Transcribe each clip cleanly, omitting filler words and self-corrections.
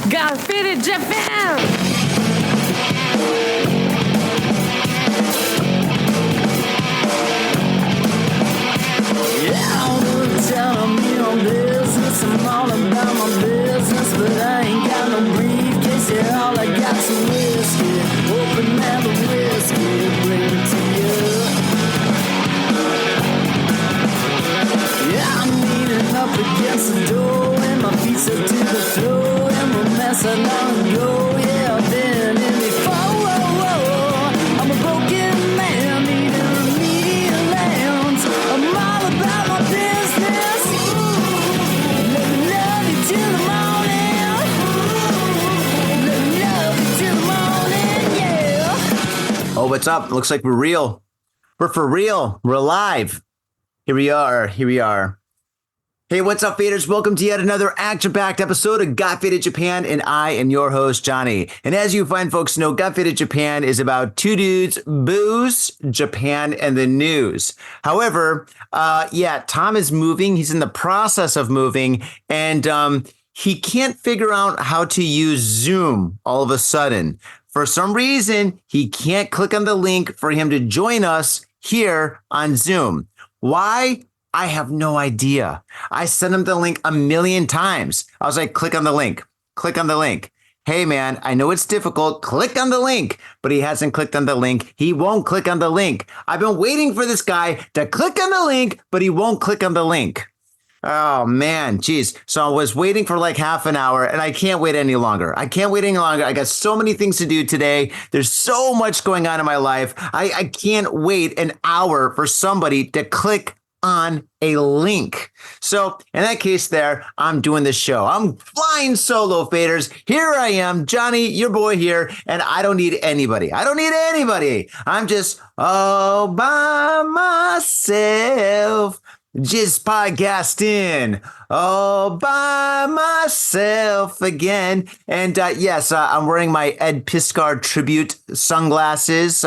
Got fitted Japan! Yeah, all the time I'm on business. I'm all about my business, but I ain't got no briefcase. Yeah, all I got's some whiskey. Open now the whiskey, bring it to you. Yeah, I'm leaning up against the door, and my feet set to the floor, and we're messing on go. Yeah, I've been in before. I'm a broken man, needing remedial lands. I'm all about my business. Let me love you till the morning. Let me love you till the morning, yeah. Oh, what's up? Looks like we're real. We're for real. We're alive. Here we are. Hey, what's up, faders? Welcome to yet another action-packed episode of Got Faded Japan, and I am your host, Johnny. And as you fine folks know, Got Faded Japan is about two dudes, booze, Japan, and the news. However, Tom is moving. He's in the process of moving, and he can't figure out how to use Zoom all of a sudden. For some reason, he can't click on the link for him to join us here on Zoom. Why? I have no idea. I sent him the link a million times. I was like, click on the link. Click on the link. Hey, man, I know it's difficult. Click on the link. But he hasn't clicked on the link. He won't click on the link. I've been waiting for this guy to click on the link, but he won't click on the link. Oh, man. Geez. So I was waiting for like half an hour, and I can't wait any longer. I got so many ththings to do today. There's so much going on in my life. I can't wait an hour for somebody to click on a link. So in that case there, I'm doing this show. I'm flying solo, faders. Here I am, Johnny, your boy here, and I don't need anybody. I'm just all by myself. Just podcasting all by myself again. And I'm wearing my Ed Piskar tribute sunglasses.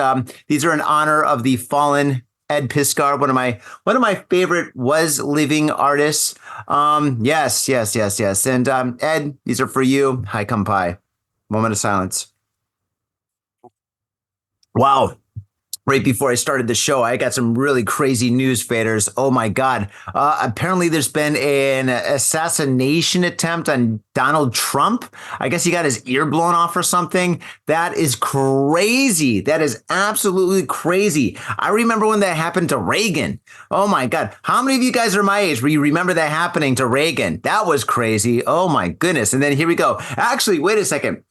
These are in honor of the fallen Ed Piskar, one of my favorite was living artists. Yes. And Ed, these are for you. Hi, Kampai. Moment of silence. Wow. Right before I started the show, I got some really crazy news, faders. Oh my God. Apparently there's been an assassination attempt on Donald Trump. I guess he got his ear blown off or something. That is crazy. That is absolutely crazy. I remember when that happened to Reagan. Oh my God. How many of you guys are my age where you remember that happening to Reagan? That was crazy. Oh my goodness. And then here we go. Actually, wait a second.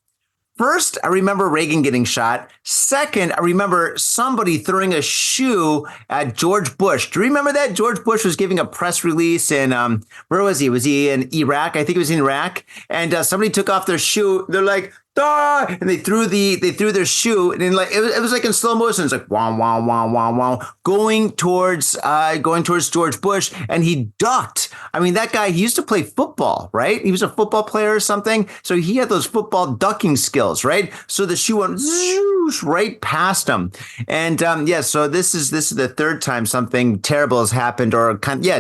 First, I remember Reagan getting shot. Second, I remember somebody throwing a shoe at George Bush. Do you remember that? George Bush was giving a press release in, where was he? Was he in Iraq? I think it was in Iraq. And somebody took off their shoe. They're like, ah! And they threw their shoe, and then like it was like in slow motion. It's like wow, wow, wow, wow, wow, going towards George Bush, and he ducked. I mean, that guy, he used to play football, right? He was a football player or something, so he had those football ducking skills, right? So the shoe went zoosh, right past him, and so this is the third time something terrible has happened,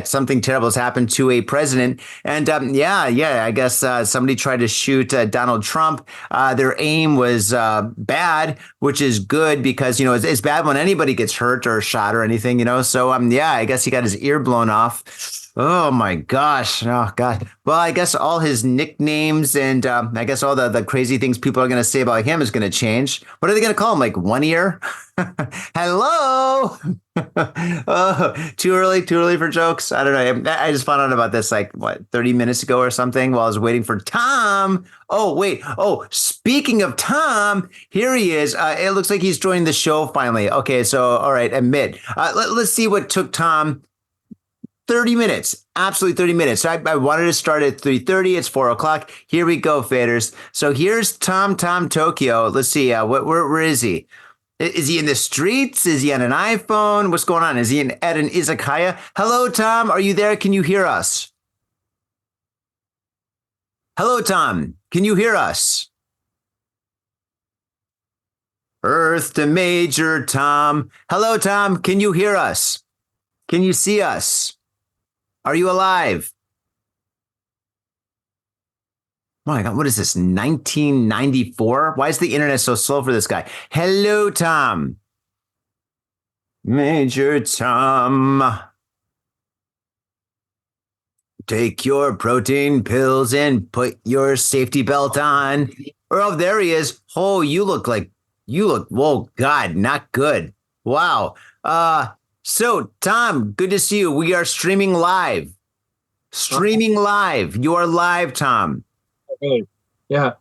something terrible has happened to a president, and I guess somebody tried to shoot Donald Trump. Their aim was bad, which is good because, it's bad when anybody gets hurt or shot or anything, So, I guess he got his ear blown off. Oh, my gosh. Oh, God. Well, I guess all his nicknames and I guess all the crazy things people are going to say about him is going to change. What are they going to call him? Like one ear? Hello. Oh, too early for jokes. I don't know. I just found out about this 30 minutes ago or something while I was waiting for Tom. Oh, wait. Oh, speaking of Tom, here he is. It looks like he's joined the show finally. Okay. So, all right. Admit. Let's see what took Tom 30 minutes. Absolutely 30 minutes. So I wanted to start at 3:30. It's 4:00. Here we go, faders. So here's Tom Tokyo. Let's see. Where is he? Is he in the streets? Is he on an iPhone? What's going on? Is he at an izakaya? Hello, Tom. Are you there? Can you hear us? Hello, Tom. Can you hear us? Earth to Major Tom. Hello, Tom. Can you hear us? Can you see us? Are you alive? My God, what is this? 1994? Why is the internet so slow for this guy? Hello, Tom. Major Tom. Take your protein pills and put your safety belt on. Oh, there he is. Oh, whoa, God, not good. Wow. So Tom, good to see you. We are streaming live. Streaming live. You are live, Tom. Okay. Yeah.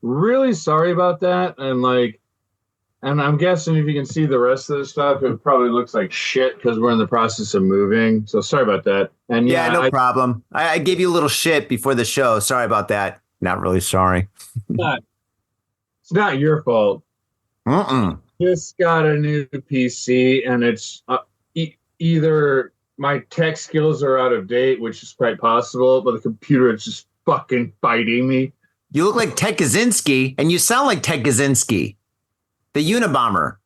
Really sorry about that. And I'm guessing if you can see the rest of the stuff, it probably looks like shit because we're in the process of moving. So sorry about that. And Yeah, yeah, no problem. I gave you a little shit before the show. Sorry about that. Not really sorry. it's not your fault. Just got a new PC, and it's either my tech skills are out of date, which is quite possible, but the computer is just fucking fighting me. You look like Ted Kaczynski, and you sound like Ted Kaczynski, the Unabomber.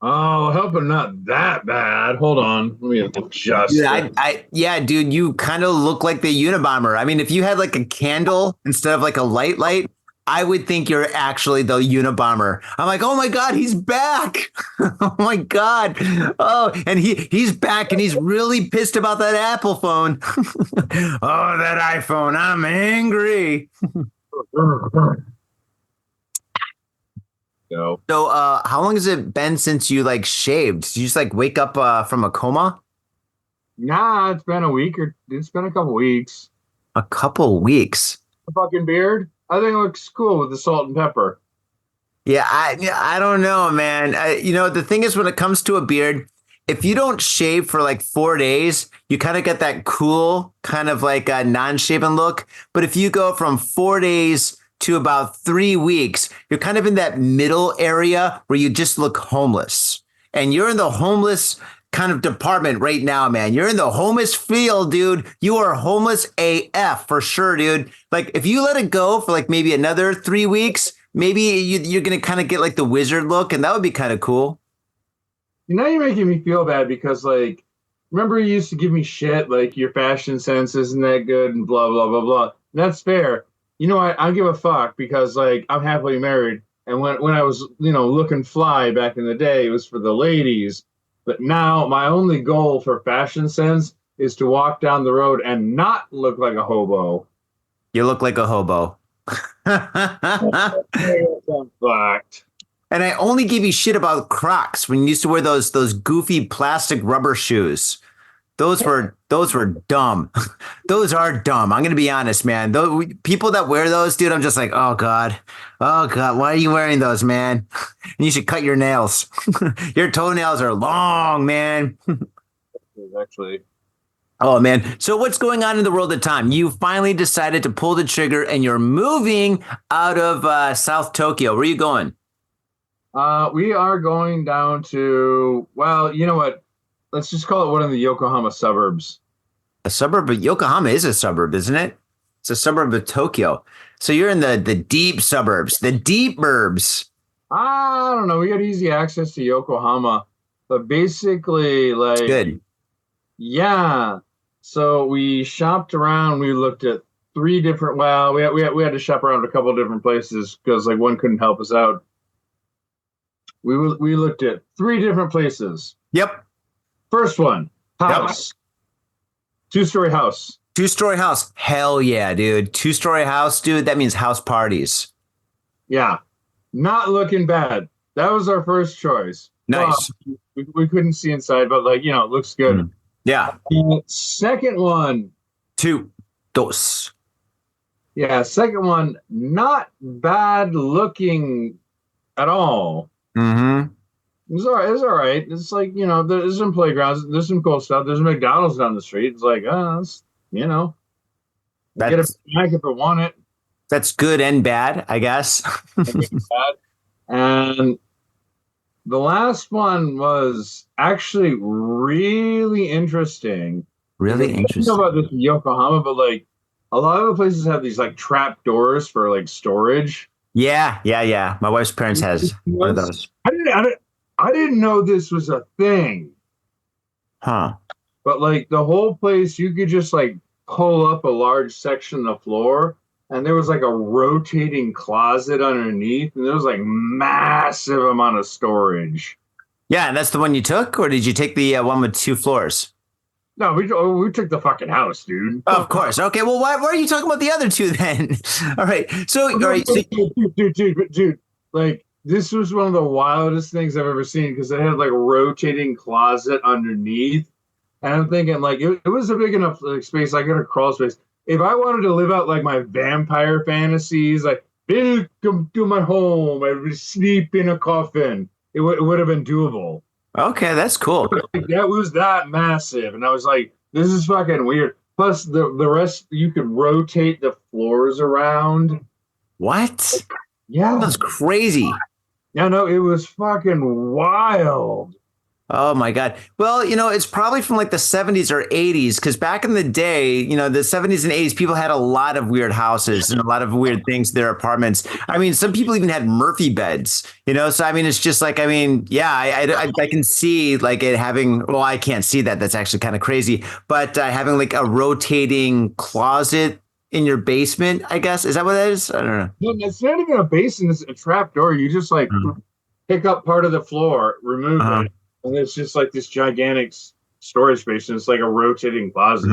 Oh, I hope I'm not that bad. Hold on. Let me adjust. Yeah, dude, you kind of look like the Unabomber. I mean, if you had like a candle instead of like a light, I would think you're actually the Unabomber. I'm like, oh my God, he's back. Oh my God. Oh, and he's back and he's really pissed about that Apple phone. Oh, that iPhone. I'm angry. Go. So, how long has it been since you like shaved? Did you just like wake up from a coma? Nah, it's been a couple weeks. A couple weeks. A fucking beard. I think it looks cool with the salt and pepper. Yeah, I don't know, man. The thing is, when it comes to a beard, if you don't shave for like 4 days, you kind of get that cool kind of like a non-shaven look. But if you go from 4 days to about 3 weeks, you're kind of in that middle area where you just look homeless. And you're in the homeless kind of department right now, man. You're in the homeless field, dude. You are homeless AF for sure, dude. Like if you let it go for like maybe another 3 weeks, maybe you're going to kind of get like the wizard look, and that would be kind of cool. Now you're making me feel bad because, like, remember you used to give me shit, like your fashion sense isn't that good and blah, blah, blah, blah. That's fair. You know, I give a fuck because, like, I'm happily married. And when I was, looking fly back in the day, it was for the ladies. But now my only goal for fashion sense is to walk down the road and not look like a hobo. You look like a hobo. Fucked. And I only give you shit about Crocs when you used to wear those goofy plastic rubber shoes. Those were dumb. Those are dumb. I'm going to be honest, man. People that wear those, dude, I'm just like, oh God, why are you wearing those, man? And you should cut your nails. Your toenails are long, man. Actually. Oh, man. So what's going on in the world of Tom? You finally decided to pull the trigger and you're moving out of South Tokyo. Where are you going? We are going down to, well, you know what? Let's just call it one of the Yokohama suburbs. A suburb of Yokohama is a suburb, isn't it? It's a suburb of Tokyo. So you're in the deep suburbs, the deep burbs. I don't know. We got easy access to Yokohama, but basically, like, good. Yeah. So we shopped around. We looked at three different. Well, we had to shop around a couple of different places because like one couldn't help us out. We looked at three different places. Yep. First one, house. Yep. 2-story house. 2-story house. Hell yeah, dude. 2-story house, dude. That means house parties. Yeah. Not looking bad. That was our first choice. Nice. We couldn't see inside, but like, it looks good. Mm. Yeah. Second one. 2, 2. Yeah. Second one, not bad looking at all. Mm-hmm. It's all right. It's all right. It's like, there's some playgrounds. There's some cool stuff. There's a McDonald's down the street. It's like, get a snack if I want it. That's good and bad, I guess. And the last one was actually really interesting. Really interesting. I don't know about this in Yokohama, but like a lot of the places have these like trap doors for like storage. Yeah. My wife's parents has one of those. I didn't know this was a thing. Huh. But like the whole place, you could just like pull up a large section of the floor, and there was like a rotating closet underneath, and there was like massive amount of storage. Yeah, and that's the one you took, or did you take the one with 2 floors? No, we took the fucking house, dude. Of course. Okay. Well, why are you talking about the other 2 then? All right. So, all right. So, Dude, like this was one of the wildest things I've ever seen because it had like a rotating closet underneath, and I'm thinking like it was a big enough like, space. I got a crawl space. If I wanted to live out like my vampire fantasies, like welcome to my home, I would sleep in a coffin. It would have been doable. okay, that's cool. That was that massive, and I was like, "This is fucking weird." Plus, the rest you could rotate the floors around. What? Yeah, That's crazy. no, it was fucking wild. Oh my God. Well, it's probably from like the 70s or 80s, because back in the day, the 70s and 80s, people had a lot of weird houses and a lot of weird things in their apartments. I mean, some people even had Murphy beds, so I mean, it's just like, yeah, I can see like it having, well, I can't see that. That's actually kind of crazy, but having like a rotating closet in your basement, I guess. Is that what that is? I don't know. No, it's not even a basement, it's a trap door. You just like pick up part of the floor, remove it. And it's just like this gigantic storage space, and it's like a rotating closet.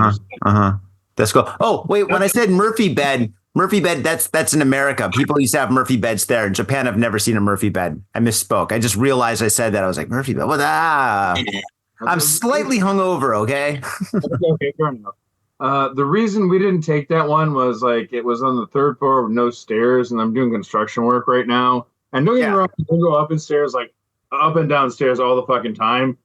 That's cool. Oh, wait, when I said Murphy bed, that's in America. People used to have Murphy beds there. In Japan, I've never seen a Murphy bed. I misspoke. I just realized I said that. I was like, Murphy bed? What? I'm slightly hungover, okay? Okay, fair enough. The reason we didn't take that one was like it was on the 3rd floor with no stairs, and I'm doing construction work right now. And don't get me wrong, I go up and stairs like up and downstairs all the fucking time.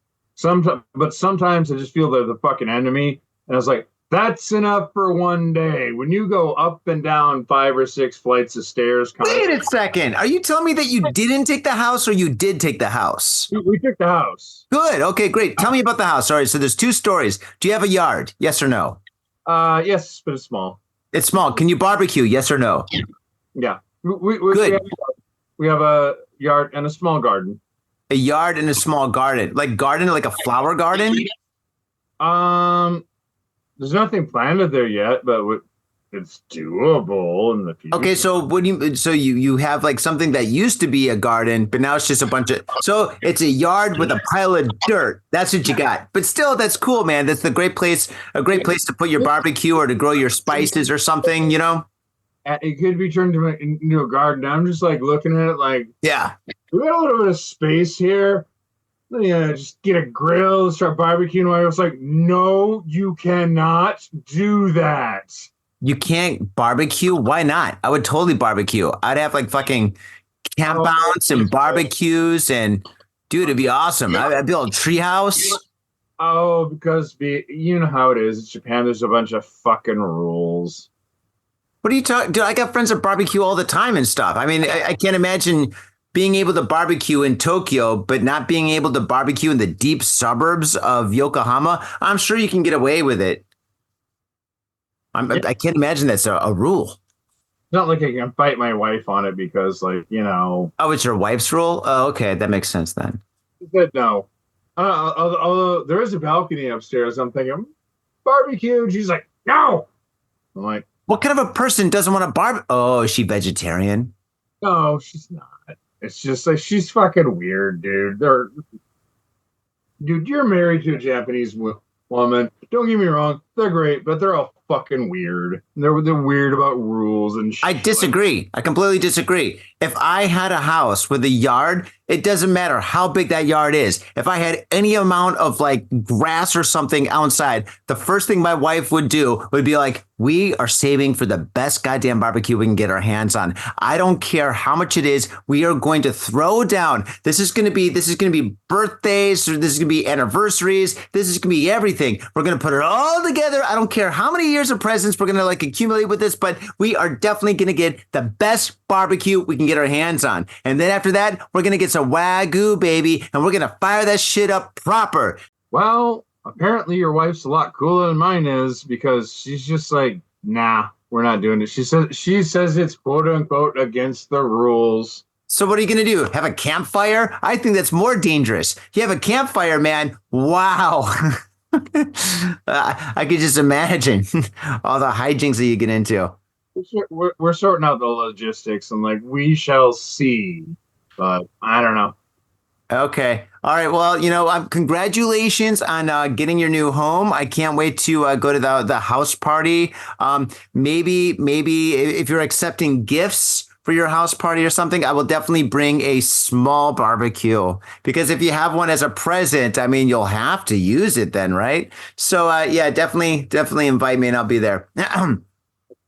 But sometimes I just feel they're the fucking enemy. And I was like, that's enough for one day. When you go up and down 5 or 6 flights of stairs. Wait a second. Are you telling me that you didn't take the house or you did take the house? We took the house. Good. Okay, great. Tell me about the house. All right. So there's 2 stories. Do you have a yard? Yes or no? Yes, but it's small. It's small. Can you barbecue? Yes or no? Yeah. Good. We have a yard and a small garden. A yard and a small garden, like a flower garden. There's nothing planted there yet, but it's doable in the future. Okay, so you have like something that used to be a garden, but now it's just a bunch of. So it's a yard with a pile of dirt. That's what you got. But still, that's cool, man. That's a great place to put your barbecue or to grow your spices or something. It could be turned into a garden. I'm just like looking at it like, yeah, we got a little bit of space here. Yeah, just get a grill, start barbecuing. I was like, no, you cannot do that. You can't barbecue? Why not? I would totally barbecue. I'd have like fucking campouts and barbecues, and dude, it'd be awesome. I'd build a treehouse. Oh, because you know how it is. It's Japan. There's a bunch of fucking rules. What are you talking? Dude, I got friends that barbecue all the time and stuff. I mean, I can't imagine being able to barbecue in Tokyo, but not being able to barbecue in the deep suburbs of Yokohama. I'm sure you can get away with it. I can't imagine that's a rule. It's not like I can fight my wife on it because, like, Oh, it's your wife's rule? Oh, okay. That makes sense then. She said no. Although there is a balcony upstairs, I'm thinking, barbecue. And she's like, no. I'm like, what kind of a person doesn't want to barbecue? Oh, is she vegetarian? No, she's not. It's just like she's fucking weird, dude. Dude, you're married to a Japanese woman. Don't get me wrong, they're great, but they're all fucking weird. They're weird about rules and shit. I disagree. I completely disagree. If I had a house with a yard, it doesn't matter how big that yard is. If I had any amount of like grass or something outside, the first thing my wife would do would be like, we are saving for the best goddamn barbecue we can get our hands on. I don't care how much it is. We are going to throw down. This is going to be birthdays. Or this is going to be anniversaries. This is going to be everything. We're going to put it all together. I don't care how many years of presents we're going to like accumulate with this, but we are definitely going to get the best barbecue we can get our hands on. And then after that, we're going to get some Wagyu, baby, and we're going to fire that shit up proper. Well, apparently your wife's a lot cooler than mine is because she's just like, nah, we're not doing it. She says it's quote unquote against the rules. So what are you going to do? Have a campfire? I think that's more dangerous. You have a campfire, man. Wow. I could just imagine all the hijinks that you get into. We're sorting out the logistics, and like we shall see. But I don't know. Okay. All right. Well, congratulations on getting your new home. I can't wait to go to the house party. Maybe if you're accepting gifts for your house party or something, I will definitely bring a small barbecue because if you have one as a present, I mean, you'll have to use it then, right? So, yeah, definitely invite me and I'll be there.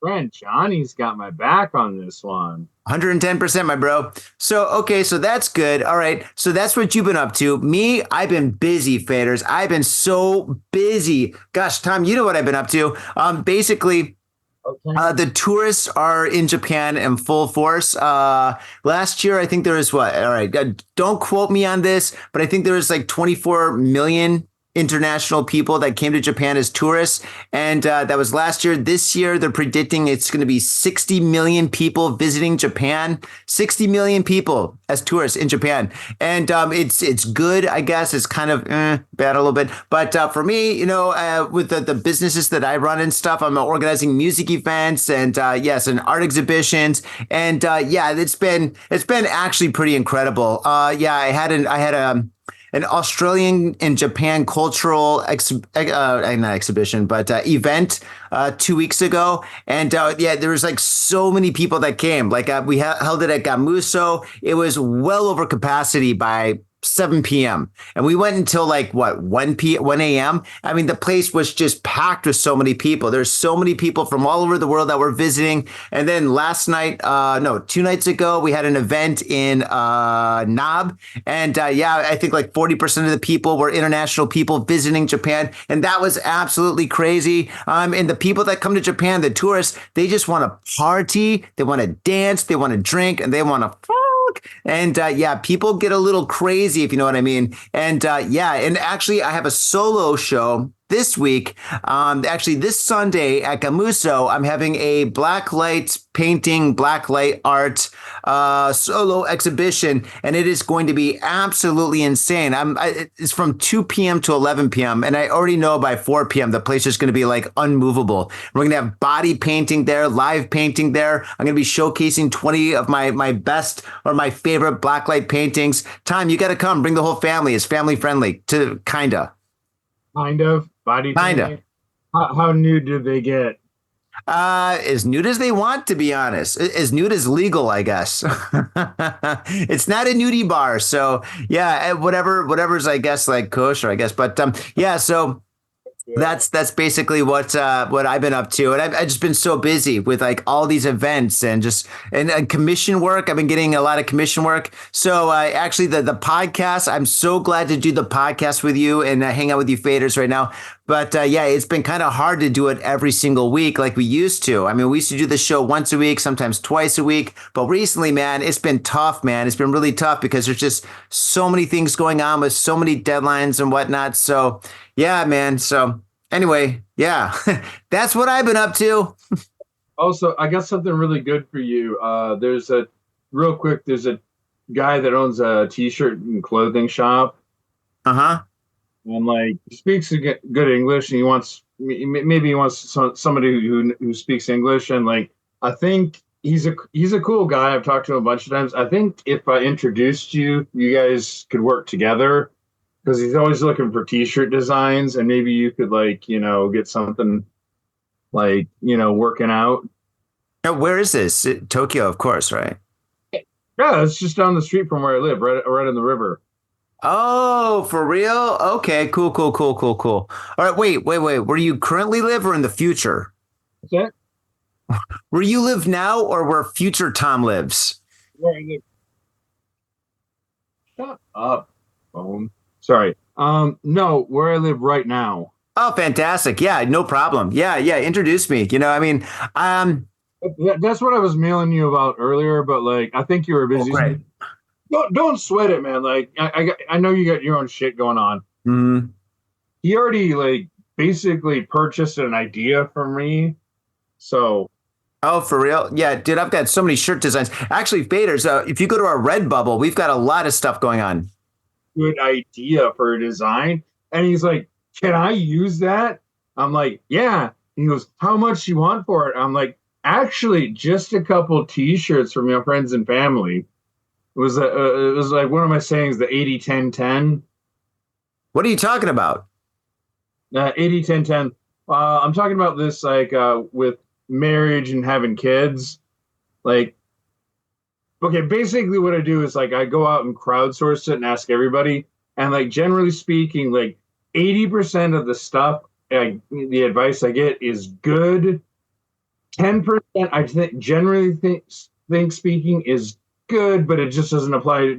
Friend Johnny's got my back on this one. 110%, my bro. So, okay, so that's good. All right. So that's what you've been up to. Me, I've been busy, faders. I've been so busy. Gosh, Tom, you know what I've been up to. Basically, Okay. the tourists are in Japan in full force. Last year, I think there was what? All right. Don't quote me on this, but I think there was like 24 million international people that came to Japan as tourists. And that was last year. This year, they're predicting it's going to be 60 million people visiting Japan, 60 million people as tourists in Japan. And it's good, I guess. It's kind of bad a little bit. But for me, with the businesses that I run and stuff, I'm organizing music events and yes, and art exhibitions. And yeah, it's been actually pretty incredible. Yeah, I had an Australian and Japan cultural not exhibition, but event 2 weeks ago. And yeah, there was like so many people that came. Like we held it at Gamuso. It was well over capacity by 7 p.m. And we went until like what, 1 a.m. I mean, the place was just packed with so many people. There's so many people from all over the world that were visiting. And then last night, 2 nights ago, we had an event in Knob. And yeah, I think like 40% of the people were international people visiting Japan. And that was absolutely crazy. And the people that come to Japan, the tourists, they just want to party, they want to dance, they want to drink, and they want to and yeah, people get a little crazy, if you know what I mean. And yeah, and actually, I have a solo show this week. Actually, this Sunday at Gamuso, I'm having a blacklight painting, blacklight art solo exhibition, and it is going to be absolutely insane. It's from 2 p.m. to 11 p.m., and I already know by 4 p.m. the place is going to be like unmovable. We're going to have body painting there, live painting there. I'm going to be showcasing 20 of my best or my favorite blacklight paintings. Tom, you got to come. Bring the whole family. It's family friendly, to kinda. Kind of body Kinda. painting. How nude do they get? As nude as they want, to be honest. As nude as legal, I guess. It's not a nudie bar, so yeah, whatever's I guess like kosher, I guess. But yeah, so that's basically what I've been up to, and I've just been so busy with like all these events and just and commission work. I've been getting a lot of commission work. So actually, the podcast. I'm so glad to do the podcast with you and hang out with you faders right now. But yeah, it's been kind of hard to do it every single week like we used to. I mean, we used to do the show once a week, sometimes twice a week. But recently, man, it's been tough, man. It's been really tough because there's just so many things going on with so many deadlines and whatnot. So yeah, man. So anyway, yeah, that's what I've been up to. Also, I got something really good for you. There's a guy that owns a t-shirt and clothing shop. Uh-huh. And like he speaks good English, and maybe he wants somebody who speaks English, and like I think he's a cool guy. I've talked to him a bunch of times. I think if I introduced you, you guys could work together because he's always looking for t-shirt designs, and maybe you could like get something like working out. Now, where is this? Tokyo, of course, right? Yeah, it's just down the street from where I live, right on the river. Oh, for real? Okay, cool. All right, wait. Where you currently live or in the future? What's that? Where you live now or where future Tom lives? Where I live. Shut up, phone. Sorry. No, where I live right now. Oh, fantastic. Yeah, no problem. Yeah. Introduce me. I mean, That's what I was mailing you about earlier, but like I think you were busy. Oh, great. Don't sweat it, man. Like I know you got your own shit going on. Mm-hmm. He already like basically purchased an idea from me. So. Oh, for real? Yeah, dude, I've got so many shirt designs. Actually, faders, if you go to our Redbubble, we've got a lot of stuff going on. Good idea for a design. And he's like, can I use that? I'm like, yeah. He goes, how much you want for it? I'm like, actually, just a couple T-shirts for my friends and family. It was like one of my sayings, the 80-10-10. What are you talking about? 80-10-10. I'm talking about this like with marriage and having kids. Like, okay, basically what I do is like I go out and crowdsource it and ask everybody. And like generally speaking, like 80% of the stuff, the advice I get is good. 10% I think speaking is good, but it just doesn't apply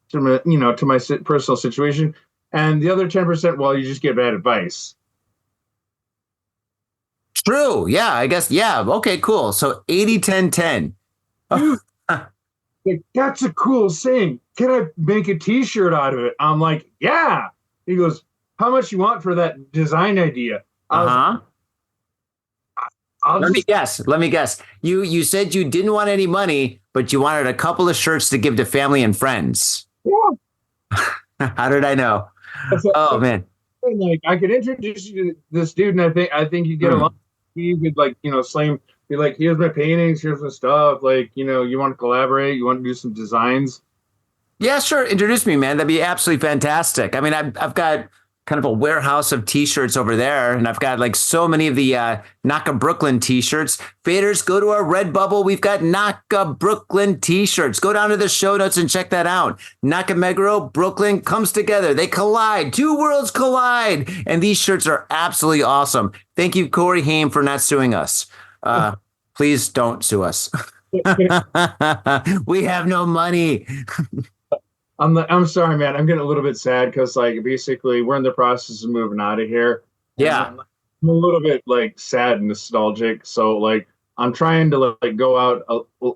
to my, to my personal situation. And the other 10%, well, you just get bad advice. True. Yeah, I guess. Yeah. Okay, cool. So 80-10-10. Dude, like, that's a cool saying. Can I make a T-shirt out of it? I'm like, yeah. He goes, how much you want for that design idea? Let me guess. You said you didn't want any money, but you wanted a couple of shirts to give to family and friends. Yeah. How did I know? Oh man. Like I could introduce you to this dude, and I think you get along. You could like, slam, be like, here's my paintings, here's my stuff. Like, you want to collaborate, you want to do some designs. Yeah, sure. Introduce me, man. That'd be absolutely fantastic. I mean, I've got kind of a warehouse of T-shirts over there, and I've got like so many of the Naka Brooklyn T-shirts. Faders, go to our Redbubble. We've got Naka Brooklyn T-shirts. Go down to the show notes and check that out. Nakameguro, Brooklyn comes together. They collide. Two worlds collide, and these shirts are absolutely awesome. Thank you, Corey Haim, for not suing us. Please don't sue us. We have no money. I'm sorry, man. I'm getting a little bit sad because, like, basically, we're in the process of moving out of here. Yeah, I'm a little bit like sad and nostalgic. So, like, I'm trying to like go out.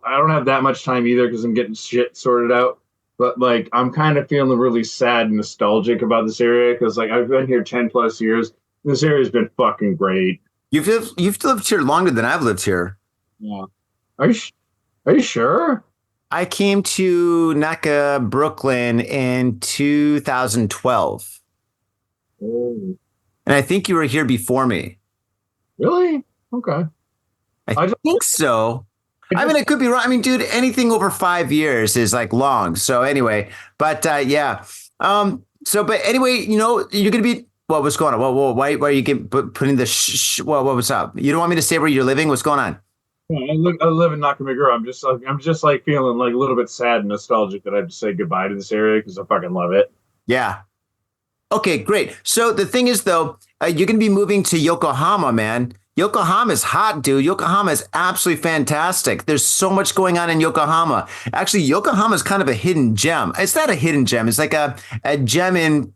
I don't have that much time either because I'm getting shit sorted out. But like, I'm kind of feeling really sad and nostalgic about this area because, like, I've been here 10+ years. This area's been fucking great. You've lived here longer than I've lived here. Yeah. Are you sure? I came to Naka Brooklyn in 2012. Oh. And I think you were here before me. Really? Okay. I think so. I mean, it could be wrong. I mean, dude, anything over 5 years is like long. So anyway, but yeah. But anyway, you're going to be, what's going on? Why are you putting the what's up? You don't want me to say where you're living? What's going on? I live in Nakameguro. I'm just like feeling like a little bit sad and nostalgic that I have to say goodbye to this area because I fucking love it. Yeah. Okay, great. So the thing is, though, you're going to be moving to Yokohama, man. Yokohama is hot, dude. Yokohama is absolutely fantastic. There's so much going on in Yokohama. Actually, Yokohama is kind of a hidden gem. It's not a hidden gem. It's like a gem in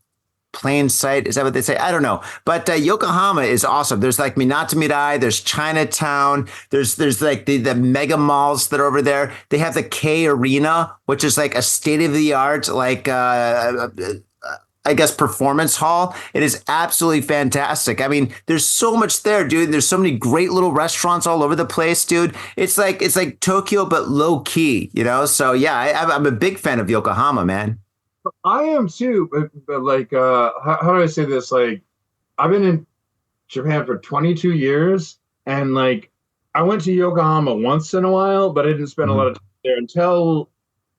plain sight. Is that what they say? I don't know. But Yokohama is awesome. There's like Minato Mirai. There's Chinatown. There's like the mega malls that are over there. They have the K Arena, which is like a state of the art, like I guess performance hall. It is absolutely fantastic. I mean, there's so much there, dude. There's so many great little restaurants all over the place, dude. It's like Tokyo, but low key, So yeah, I'm a big fan of Yokohama, man. I am too, but like, how do I say this? Like, I've been in Japan for 22 years, and like, I went to Yokohama once in a while, but I didn't spend a lot of time there until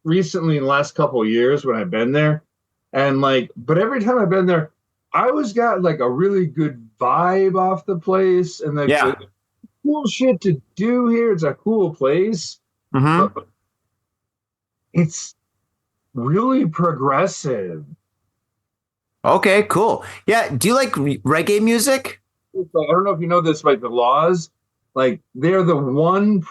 recently in the last couple of years when I've been there. And like, but every time I've been there, I always got like a really good vibe off the place, and like, cool shit to do here. It's a cool place. But it's really progressive. Okay, cool. Yeah. Do you like reggae music? I don't know if you know this, like the laws, like they're the one,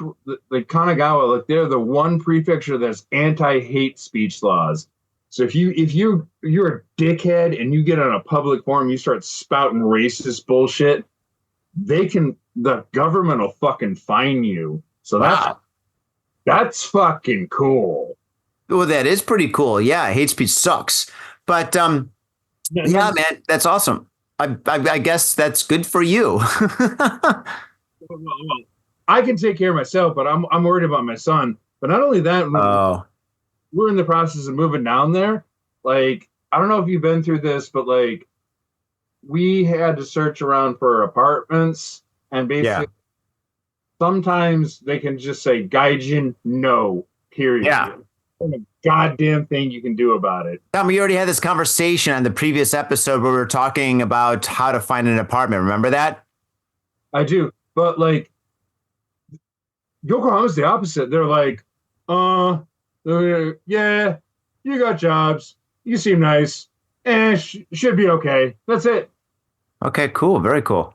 like Kanagawa, like they're the one prefecture that's anti-hate speech laws. So if you're a dickhead and you get on a public forum, you start spouting racist bullshit, the government will fucking fine you. So that's fucking cool. Well, that is pretty cool. Yeah, hate speech sucks, but yeah, man, that's awesome. I guess that's good for you. I can take care of myself, but I'm worried about my son. But not only that, we're in the process of moving down there. Like, I don't know if you've been through this, but like we had to search around for apartments, and basically sometimes they can just say gaijin no, period. Yeah. There's a goddamn thing you can do about it. Tom, we already had this conversation on the previous episode where we were talking about how to find an apartment. Remember that? I do. But like Yokohama's the opposite. They're like, yeah, you got jobs. You seem nice. Should be okay. That's it. Okay, cool. Very cool.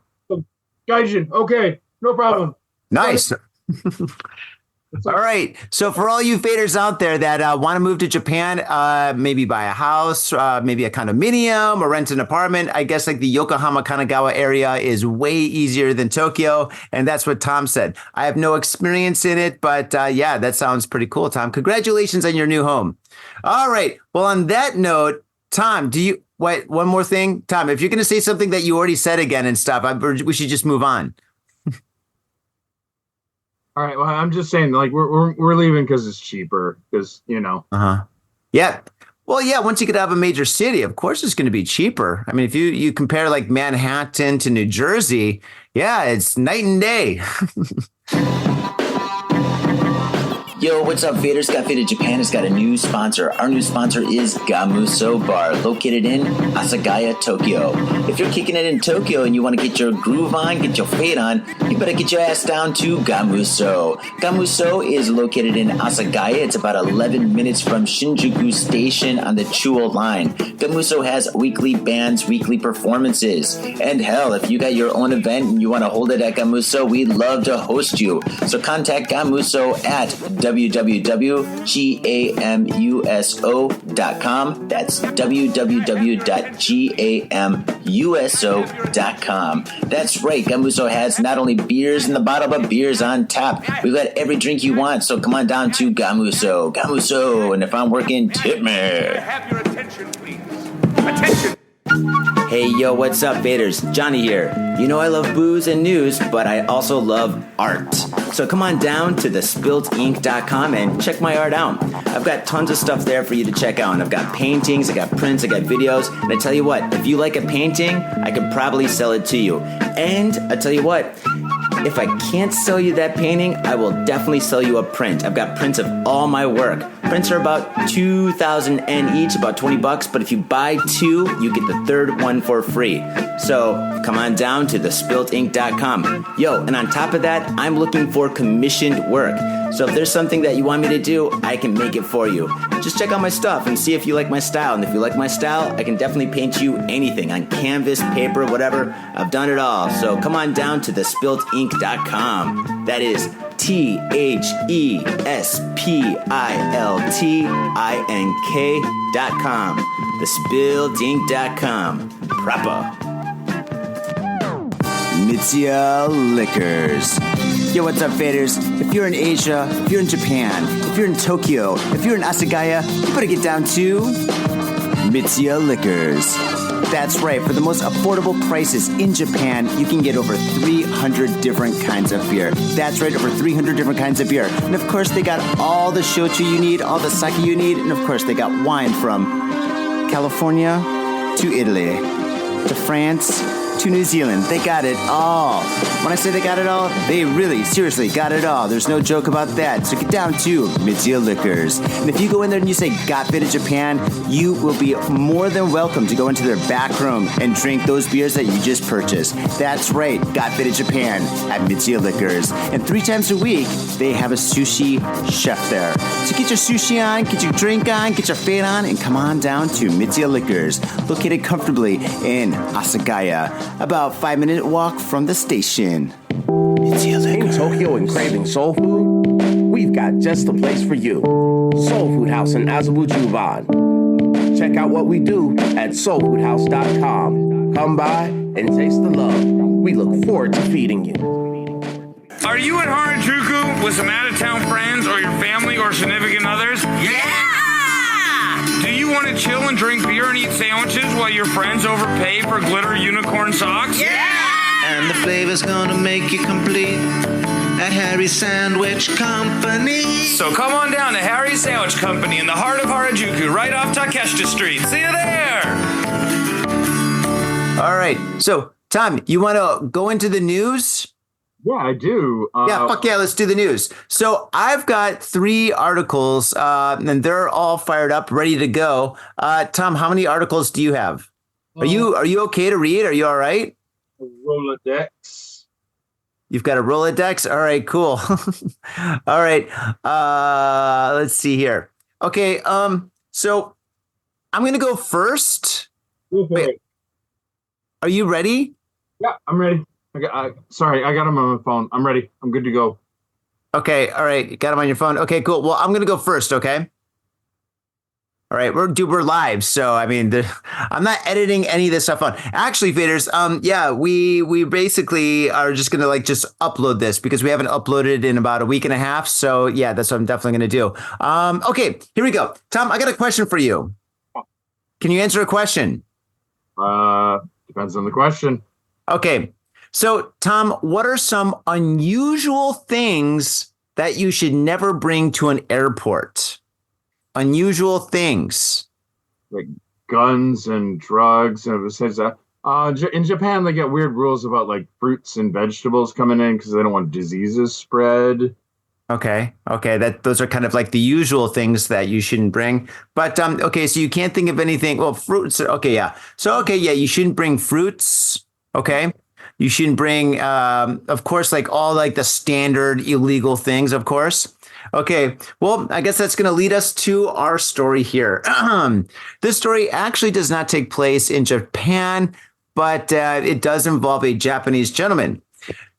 Gaijin, okay, no problem. Nice. All right. So for all you faders out there that want to move to Japan, maybe buy a house, maybe a condominium or rent an apartment, I guess like the Yokohama Kanagawa area is way easier than Tokyo. And that's what Tom said. I have no experience in it, but yeah, that sounds pretty cool, Tom. Congratulations on your new home. All right. Well, on that note, Tom, wait, one more thing? Tom, if you're going to say something that you already said again and stuff, we should just move on. All right. Well, I'm just saying, like, we're leaving because it's cheaper. Because Yeah. Well, yeah. Once you get out of a major city, of course, it's going to be cheaper. I mean, if you compare like Manhattan to New Jersey, yeah, it's night and day. Yo, what's up, faders? Got Faded Japan has got a new sponsor. Our new sponsor is Gamuso Bar, located in Asagaya, Tokyo. If you're kicking it in Tokyo and you want to get your groove on, get your fade on, you better get your ass down to Gamuso. Gamuso is located in Asagaya. It's about 11 minutes from Shinjuku Station on the Chuo line. Gamuso has weekly bands, weekly performances. And hell, if you got your own event and you want to hold it at Gamuso, we'd love to host you. So contact Gamuso at www.gamuso.com. That's www.gamuso.com. That's right, Gamuso has not only beers in the bottle, but beers on tap. We've got every drink you want, so come on down to Gamuso. Gamuso, and if I'm working, tip me. Have your attention, please. Attention! Hey, yo, what's up, faders? Johnny here. You know I love booze and news, but I also love art. So come on down to thespiltink.com and check my art out. I've got tons of stuff there for you to check out. And I've got paintings, I got prints, I got videos. And I tell you what, if you like a painting, I could probably sell it to you. And I tell you what, if I can't sell you that painting, I will definitely sell you a print. I've got prints of all my work. Prints are about 2,000 yen each, about $20. But if you buy two, you get the third one for free. So come on down to thespiltink.com. Yo, and on top of that, I'm looking for commissioned work. So if there's something that you want me to do, I can make it for you. Just check out my stuff and see if you like my style. And if you like my style, I can definitely paint you anything on canvas, paper, whatever. I've done it all. So come on down to thespiltink.com. That is THESPILTINK.com. Thespiltink.com. Proper. Mitsuya Liquors. Yo, what's up, faders? If you're in Asia, if you're in Japan, if you're in Tokyo, if you're in Asagaya, you better get down to Mitsuya Liquors. That's right. For the most affordable prices in Japan, you can get over 300 different kinds of beer. That's right, over 300 different kinds of beer. And of course, they got all the shochu you need, all the sake you need, and of course, they got wine from California to Italy to France to New Zealand. They got it all. When I say they got it all, they really, seriously got it all. There's no joke about that. So get down to Mitsuya Liquors. And if you go in there and you say, Got Faded Japan, you will be more than welcome to go into their back room and drink those beers that you just purchased. That's right, Got Faded Japan at Mitsuya Liquors. And 3 times a week, they have a sushi chef there. So get your sushi on, get your drink on, get your fade on, and come on down to Mitsuya Liquors, located comfortably in Asagaya, about 5-minute walk from the station. In Tokyo and craving soul food? We've got just the place for you. Soul Food House in Azabu Juban. Check out what we do at soulfoodhouse.com. Come by and taste the love. We look forward to feeding you. Are you in Harajuku with some out-of-town friends or your family or significant others? Yeah! Do you want to chill and drink beer and eat sandwiches while your friends overpay for glitter unicorn socks? Yeah! And the flavor's gonna make you complete at Harry's Sandwich Company. So come on down to Harry's Sandwich Company in the heart of Harajuku, right off Takeshita Street. See you there! All right. So, Tom, you want to go into the news? Yeah, I do. Yeah, fuck yeah, let's do the news. So I've got 3 articles, and they're all fired up, ready to go. Tom, how many articles do you have? Are you okay to read? Are you all right? Rolodex. You've got a Rolodex? All right, cool. All right. Let's see here. Okay, so I'm going to go first. Wait, are you ready? Yeah, I'm ready. Sorry, I got him on my phone. I'm ready. I'm good to go. Okay, all right. You got him on your phone. Okay, cool. Well, I'm going to go first, okay? All right, we're live, so I mean, I'm not editing any of this stuff on. Actually, faders, yeah, we basically are just gonna just upload this because we haven't uploaded in about a week and a half. So yeah, that's what I'm definitely gonna do. Okay, here we go. Tom, I got a question for you. Can you answer a question? Depends on the question. Okay, so Tom, what are some unusual things that you should never bring to an airport? Unusual things like guns and drugs, and besides that, in Japan they get weird rules about like fruits and vegetables coming in because they don't want diseases spread. Okay, those are kind of like the usual things that you shouldn't bring. But okay, so you can't think of anything. Well, fruits. Okay, yeah. So okay, yeah, you shouldn't bring fruits. Okay, you shouldn't bring, of course, like all like the standard illegal things, of course. Okay, well, I guess that's going to lead us to our story here. This story actually does not take place in Japan, but it does involve a Japanese gentleman.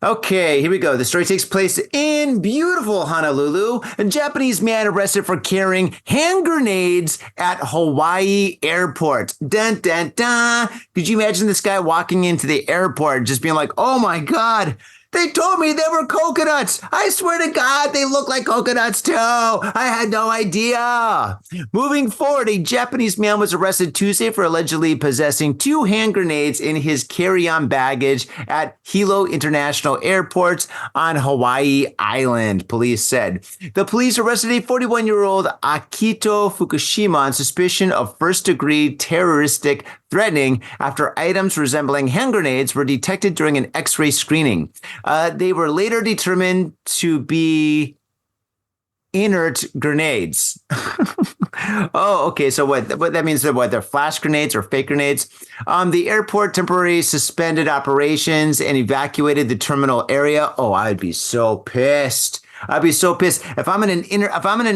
Okay, here we go. The story takes place in beautiful Honolulu. A Japanese man arrested for carrying hand grenades at Hawaii airport. Dun, dun, dun. Could you imagine this guy walking into the airport just being like, oh my God, they told me they were coconuts. I swear to God, they look like coconuts too. I had no idea. Moving forward, a Japanese man was arrested Tuesday for allegedly possessing 2 hand grenades in his carry-on baggage at Hilo International Airport on Hawaii Island, police said. The police arrested a 41-year-old Akito Fukushima on suspicion of first-degree terroristic threatening after items resembling hand grenades were detected during an X-ray screening. They were later determined to be inert grenades. Oh, okay. So what that means? That they're flash grenades or fake grenades? The airport temporarily suspended operations and evacuated the terminal area. Oh, I'd be so pissed. I'd be so pissed if I'm in an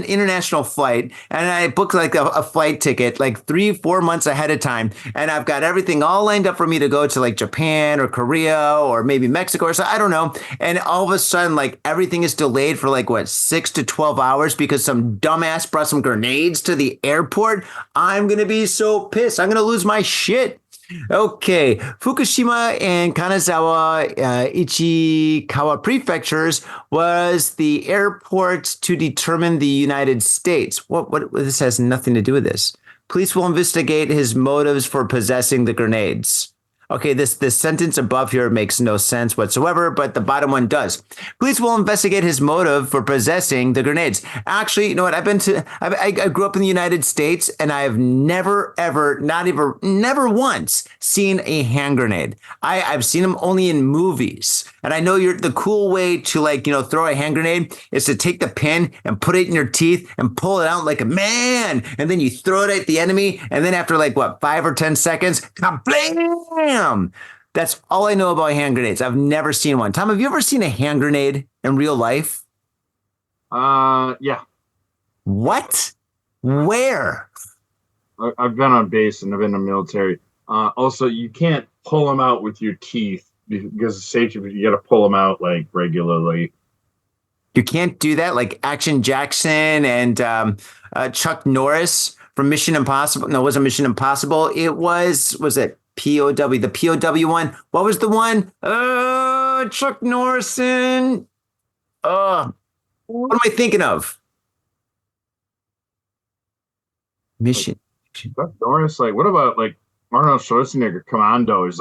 international flight and I book like a flight ticket like 3-4 months ahead of time, and I've got everything all lined up for me to go to like Japan or Korea or maybe Mexico or so, I don't know. And all of a sudden, like everything is delayed for like 6 to 12 hours because some dumbass brought some grenades to the airport. I'm gonna be so pissed. I'm gonna lose my shit. Okay, Fukushima and Kanazawa Ichikawa prefectures was the airport to determine the United States. What this has nothing to do with this. Police will investigate his motives for possessing the grenades. Okay, this sentence above here makes no sense whatsoever, but the bottom one does. Police will investigate his motive for possessing the grenades. Actually, you know what? I grew up in the United States, and I have never, ever, never once seen a hand grenade. I've seen them only in movies. And I know the cool way to throw a hand grenade is to take the pin and put it in your teeth and pull it out like a man. And then you throw it at the enemy. And then after 5 or 10 seconds, kablam! That's all I know about hand grenades. I've never seen one. Tom, have you ever seen a hand grenade in real life? Yeah. What? Where? I've been on base and I've been in the military. Also, you can't pull them out with your teeth because of safety, but you got to pull them out regularly. You can't do that like Action Jackson and Chuck Norris from Mission Impossible. No, it wasn't Mission Impossible. It was it POW, the POW one? What was the one? Chuck Norrison. What am I thinking of? Mission. Chuck Norris, what about Arnold Schwarzenegger Commando? He's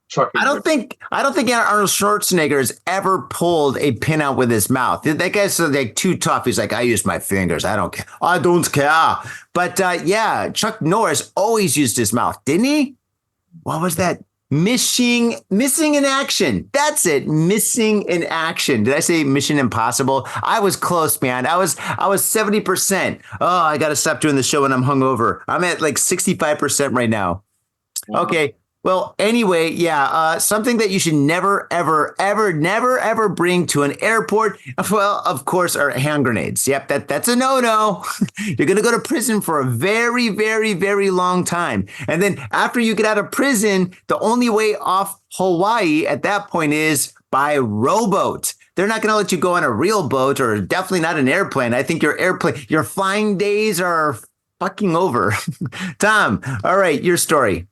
Chuck. I don't think Arnold Schwarzenegger has ever pulled a pin out with his mouth. That guy's too tough. He's like, I use my fingers. I don't care. I don't care. But yeah, Chuck Norris always used his mouth, didn't he? what was that? Missing in action. That's it. Missing in action. Did I say Mission Impossible? I was close, man. I was 70%. Oh, I got to stop doing the show when I'm hungover. I'm at like 65% right now. Okay. Well, anyway, yeah, something that you should never, ever, ever, never, ever bring to an airport, well, of course, are hand grenades. Yep, that's a no-no. You're going to go to prison for a very, very, very long time. And then after you get out of prison, the only way off Hawaii at that point is by rowboat. They're not going to let you go on a real boat, or definitely not an airplane. I think your flying days are fucking over. Tom, all right, your story.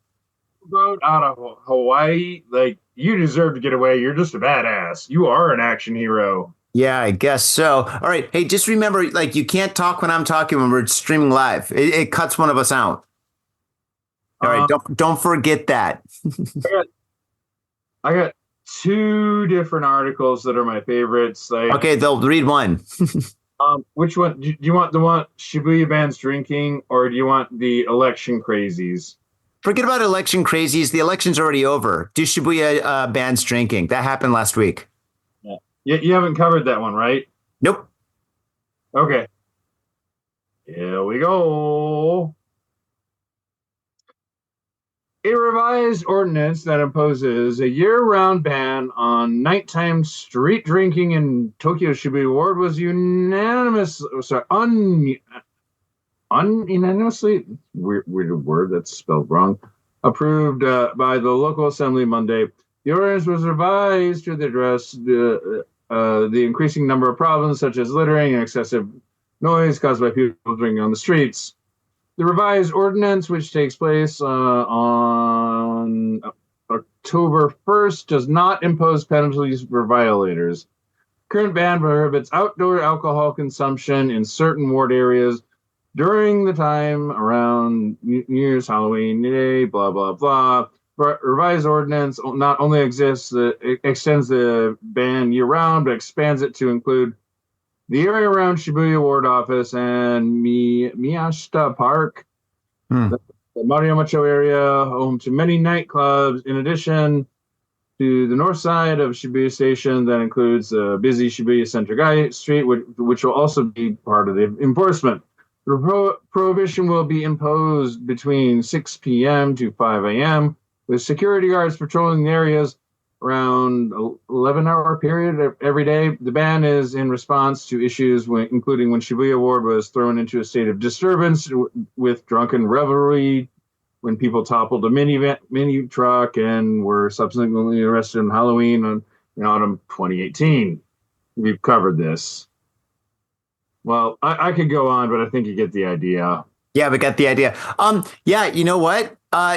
Boat out of Hawaii, like, you deserve to get away. You're just a badass. You are an action hero. Yeah, I guess so. All right. Hey, just remember, like, you can't talk when I'm talking when we're streaming live. It cuts one of us out. All right. Don't forget that. I got two different articles that are my favorites. Like, okay, they'll read one. Which one? Do you want the one Shibuya bans drinking, or do you want the election crazies? Forget about election crazies. The election's already over. Do Shibuya bans drinking. That happened last week. Yeah. You haven't covered that one, right? Nope. Okay. Here we go. A revised ordinance that imposes a year-round ban on nighttime street drinking in Tokyo Shibuya Ward was unanimously weird word that's spelled wrong, approved by the local assembly Monday. The ordinance was revised to address the increasing number of problems such as littering and excessive noise caused by people drinking on the streets. The revised ordinance, which takes place on October 1st, does not impose penalties for violators. Current ban prohibits outdoor alcohol consumption in certain ward areas during the time around New Year's, Halloween Day, blah, blah, blah. Revised ordinance not only extends the ban year-round, but expands it to include the area around Shibuya Ward Office and Miyashita Park, the Mariamacho area, home to many nightclubs. In addition to the north side of Shibuya Station, that includes busy Shibuya Center Street, which will also be part of the enforcement. The prohibition will be imposed between 6 p.m. to 5 a.m., with security guards patrolling the areas around 11-hour period every day. The ban is in response to issues including when Shibuya Ward was thrown into a state of disturbance with drunken revelry, when people toppled a mini truck and were subsequently arrested on Halloween in autumn 2018. We've covered this. Well, I could go on, but I think you get the idea. Yeah, we got the idea. Yeah, you know what?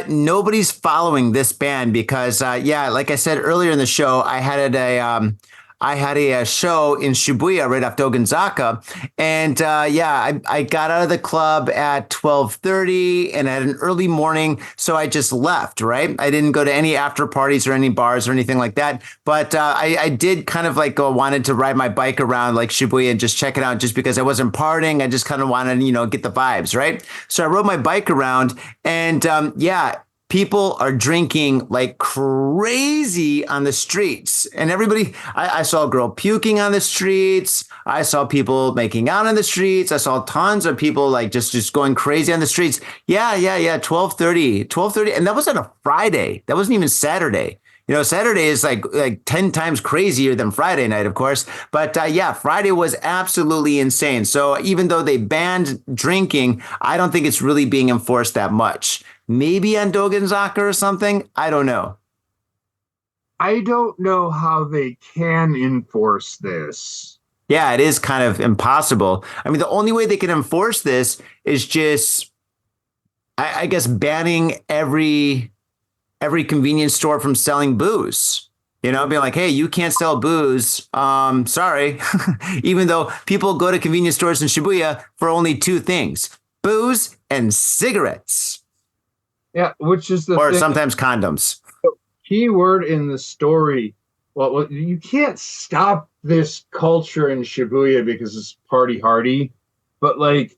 Nobody's following this ban because, like I said earlier in the show, I had a show in Shibuya right off Dogenzaka, and I got out of the club at 12:30 and at an early morning, so I just left. Right, I didn't go to any after parties or any bars or anything like that. But I did kind of like wanted to ride my bike around like Shibuya and just check it out, just because I wasn't partying. I just kind of wanted to get the vibes, right? So I rode my bike around, and people are drinking like crazy on the streets, and everybody, I saw a girl puking on the streets. I saw people making out on the streets. I saw tons of people like just going crazy on the streets. Yeah. 12:30. And that was on a Friday. That wasn't even Saturday. Saturday is like 10 times crazier than Friday night, of course. But Friday was absolutely insane. So even though they banned drinking, I don't think it's really being enforced that much. Maybe on Dogenzaka or something. I don't know. I don't know how they can enforce this. Yeah, it is kind of impossible. I mean, the only way they can enforce this is just, I guess, banning every convenience store from selling booze. Being like, hey, you can't sell booze. Sorry. Even though people go to convenience stores in Shibuya for only two things: booze and cigarettes. Yeah, which is the or thing. Sometimes condoms. Key word in the story. Well, you can't stop this culture in Shibuya because it's party hardy. But like,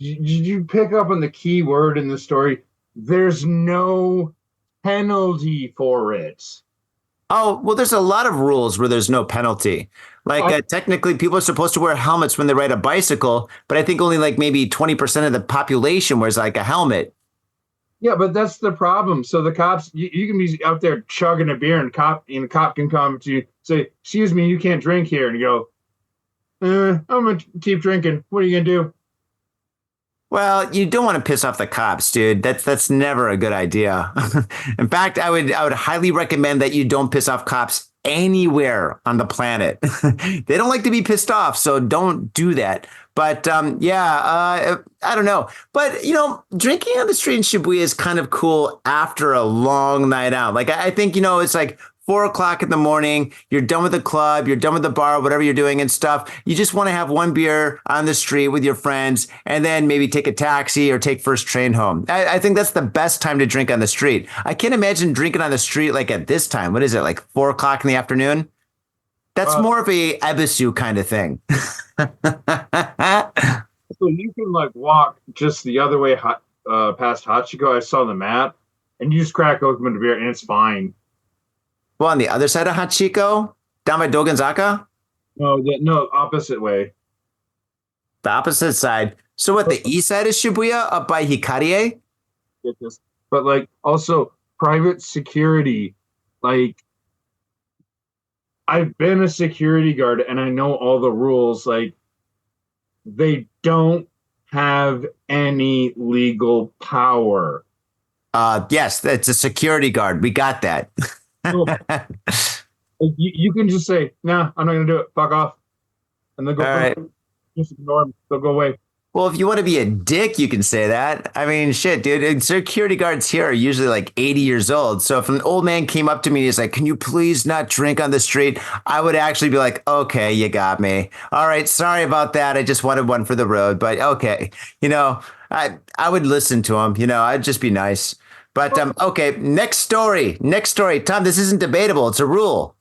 did you pick up on the key word in the story? there's no penalty for it. Oh, well, there's a lot of rules where there's no penalty. Like technically, people are supposed to wear helmets when they ride a bicycle, but I think only like maybe 20% of the population wears like a helmet. Yeah, but that's the problem. So the cops, you can be out there chugging a beer, and cop can come to you, say, "Excuse me, you can't drink here," and you go, "I'm gonna keep drinking. What are you gonna do?" Well, you don't want to piss off the cops, dude. That's never a good idea. In fact, I would highly recommend that you don't piss off cops anywhere on the planet. They don't like to be pissed off, so don't do that. But I don't know. But, drinking on the street in Shibuya is kind of cool after a long night out. Like, I think, it's like 4:00 in the morning. You're done with the club. You're done with the bar, whatever you're doing and stuff. You just want to have one beer on the street with your friends and then maybe take a taxi or take first train home. I think that's the best time to drink on the street. I can't imagine drinking on the street like at this time. What is it, like 4:00 in the afternoon? That's more of a ebisu kind of thing. So you can like walk just the other way past Hachiko. I saw the map, and you just crack open the beer, and it's fine. Well, on the other side of Hachiko, down by Dogenzaka? No, opposite way. The opposite side. So what, the east side of Shibuya, up by Hikarie? Get this, but like also private security. Like, I've been a security guard, and I know all the rules. Like, they don't have any legal power. Yes, that's a security guard. We got that. So, you can just say, "Nah, I'm not gonna do it. Fuck off," and they'll go. All right. Just ignore them. They'll go away. Well, if you want to be a dick, you can say that. I mean, shit, dude. Security guards here are usually like 80 years old. So if an old man came up to me and he's like, "Can you please not drink on the street?" I would actually be like, "Okay, you got me. All right, sorry about that. I just wanted one for the road, but okay." I would listen to him. I'd just be nice. But okay, next story. Tom, this isn't debatable. It's a rule.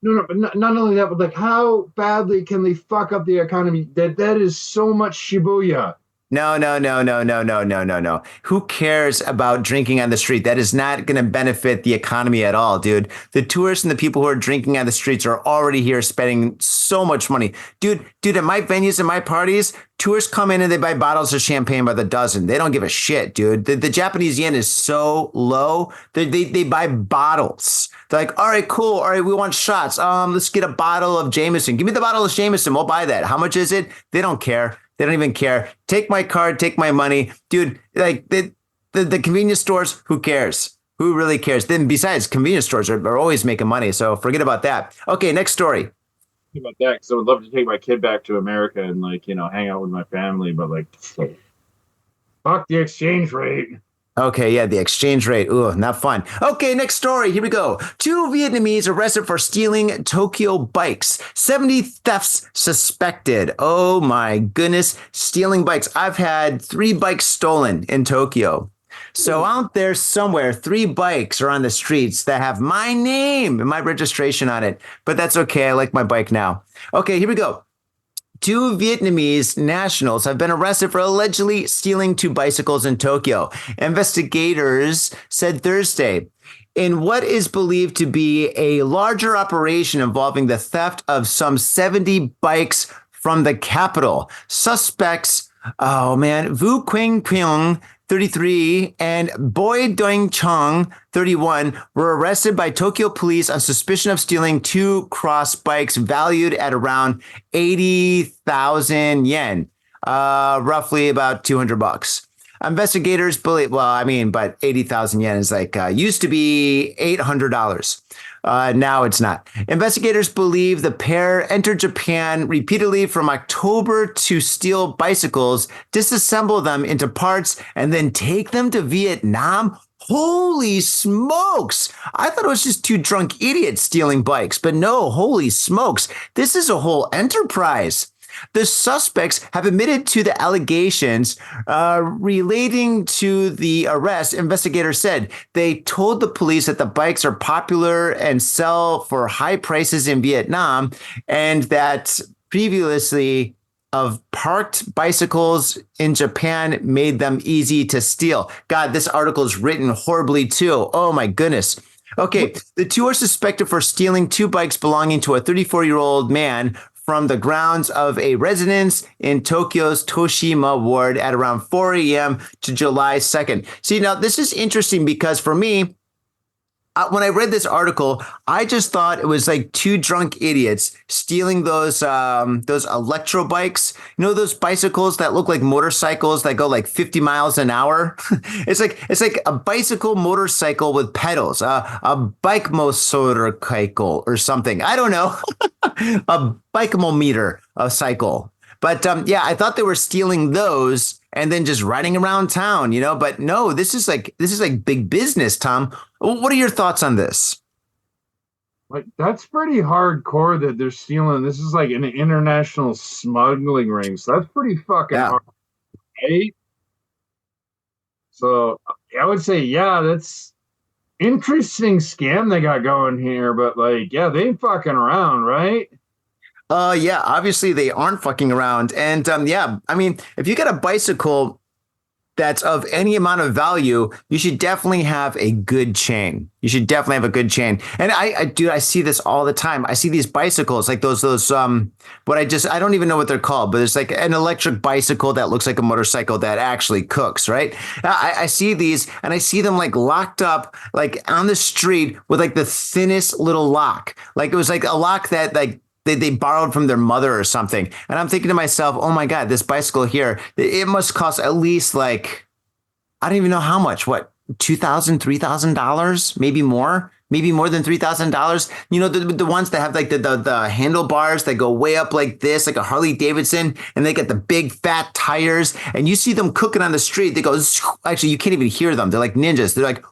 No, but not only that, but like, how badly can they fuck up the economy? That is so much Shibuya. No. Who cares about drinking on the street? That is not going to benefit the economy at all, dude. The tourists and the people who are drinking on the streets are already here spending so much money. Dude, at my venues and my parties, tourists come in and they buy bottles of champagne by the dozen. They don't give a shit, dude. The Japanese yen is so low. They buy bottles. They're like, all right, cool. All right, we want shots. Let's get a bottle of Jameson. Give me the bottle of Jameson. We'll buy that. How much is it? They don't care. They don't even care. Take my card, take my money. Dude, like the convenience stores, who cares? Who really cares? Then besides, convenience stores are always making money. So forget about that. Okay, next story. About that, because I would love to take my kid back to America and hang out with my family, but fuck the exchange rate. Okay, yeah, the exchange rate. Ooh, not fun. Okay, next story. Here we go. 2 Vietnamese arrested for stealing Tokyo bikes. 70 thefts suspected. Oh my goodness. Stealing bikes. I've had 3 bikes stolen in Tokyo. So out there somewhere, 3 bikes are on the streets that have my name and my registration on it. But that's okay. I like my bike now. Okay, here we go. 2 Vietnamese nationals have been arrested for allegedly stealing 2 bicycles in Tokyo. Investigators said Thursday, in what is believed to be a larger operation involving the theft of some 70 bikes from the capital. Suspects, Vu Quing Pyong, 33, and Boy Doing Chong, 31, were arrested by Tokyo police on suspicion of stealing 2 cross bikes valued at around 80,000 yen, roughly about $200. Investigators believe, but 80,000 yen is used to be $800. Now it's not. Investigators believe the pair entered Japan repeatedly from October to steal bicycles, disassemble them into parts, and then take them to Vietnam. Holy smokes. I thought it was just 2 drunk idiots stealing bikes, but no, holy smokes. This is a whole enterprise. The suspects have admitted to the allegations relating to the arrest. Investigators said they told the police that the bikes are popular and sell for high prices in Vietnam, and that previously of parked bicycles in Japan made them easy to steal. God, this article is written horribly too. Oh my goodness. Okay, the two are suspected for stealing two bikes belonging to a 34-year-old man from the grounds of a residence in Tokyo's Toshima ward at around 4 a.m. to July 2nd. See, now this is interesting because for me, when I read this article, I just thought it was like two drunk idiots stealing those electro bikes. You know, those bicycles that look like motorcycles that go like 50 miles an hour. It's like a bicycle motorcycle with pedals, a bike motorcycle or something. I don't know, a bikeometer, a cycle. But yeah, I thought they were stealing those and then just riding around town, you know. But no, this is like big business, Tom. What are your thoughts on this? Like, that's pretty hardcore that they're stealing. This is like an international smuggling ring. So that's pretty fucking hard, right? So I would say, yeah, that's interesting scam they got going here. But like, yeah, they ain't fucking around, right? Yeah, obviously they aren't fucking around. And yeah, I mean, if you get a bicycle that's of any amount of value, you should definitely have a good chain. You should definitely have a good chain. And I see this all the time. I see these bicycles, like those I don't even know what they're called, but it's like an electric bicycle that looks like a motorcycle that actually cooks, right? I see these and I see them like locked up, like on the street with like the thinnest little lock. Like it was like a lock that like, they borrowed from their mother or something. And I'm thinking to myself, oh my God, this bicycle here, it must cost at least like, I don't even know how much, what, $2,000, $3,000, maybe more than $3,000. You know, the ones that have like the handlebars that go way up like this, like a Harley Davidson, and they get the big fat tires and you see them cooking on the street. They go, actually, you can't even hear them. They're like ninjas. They're like,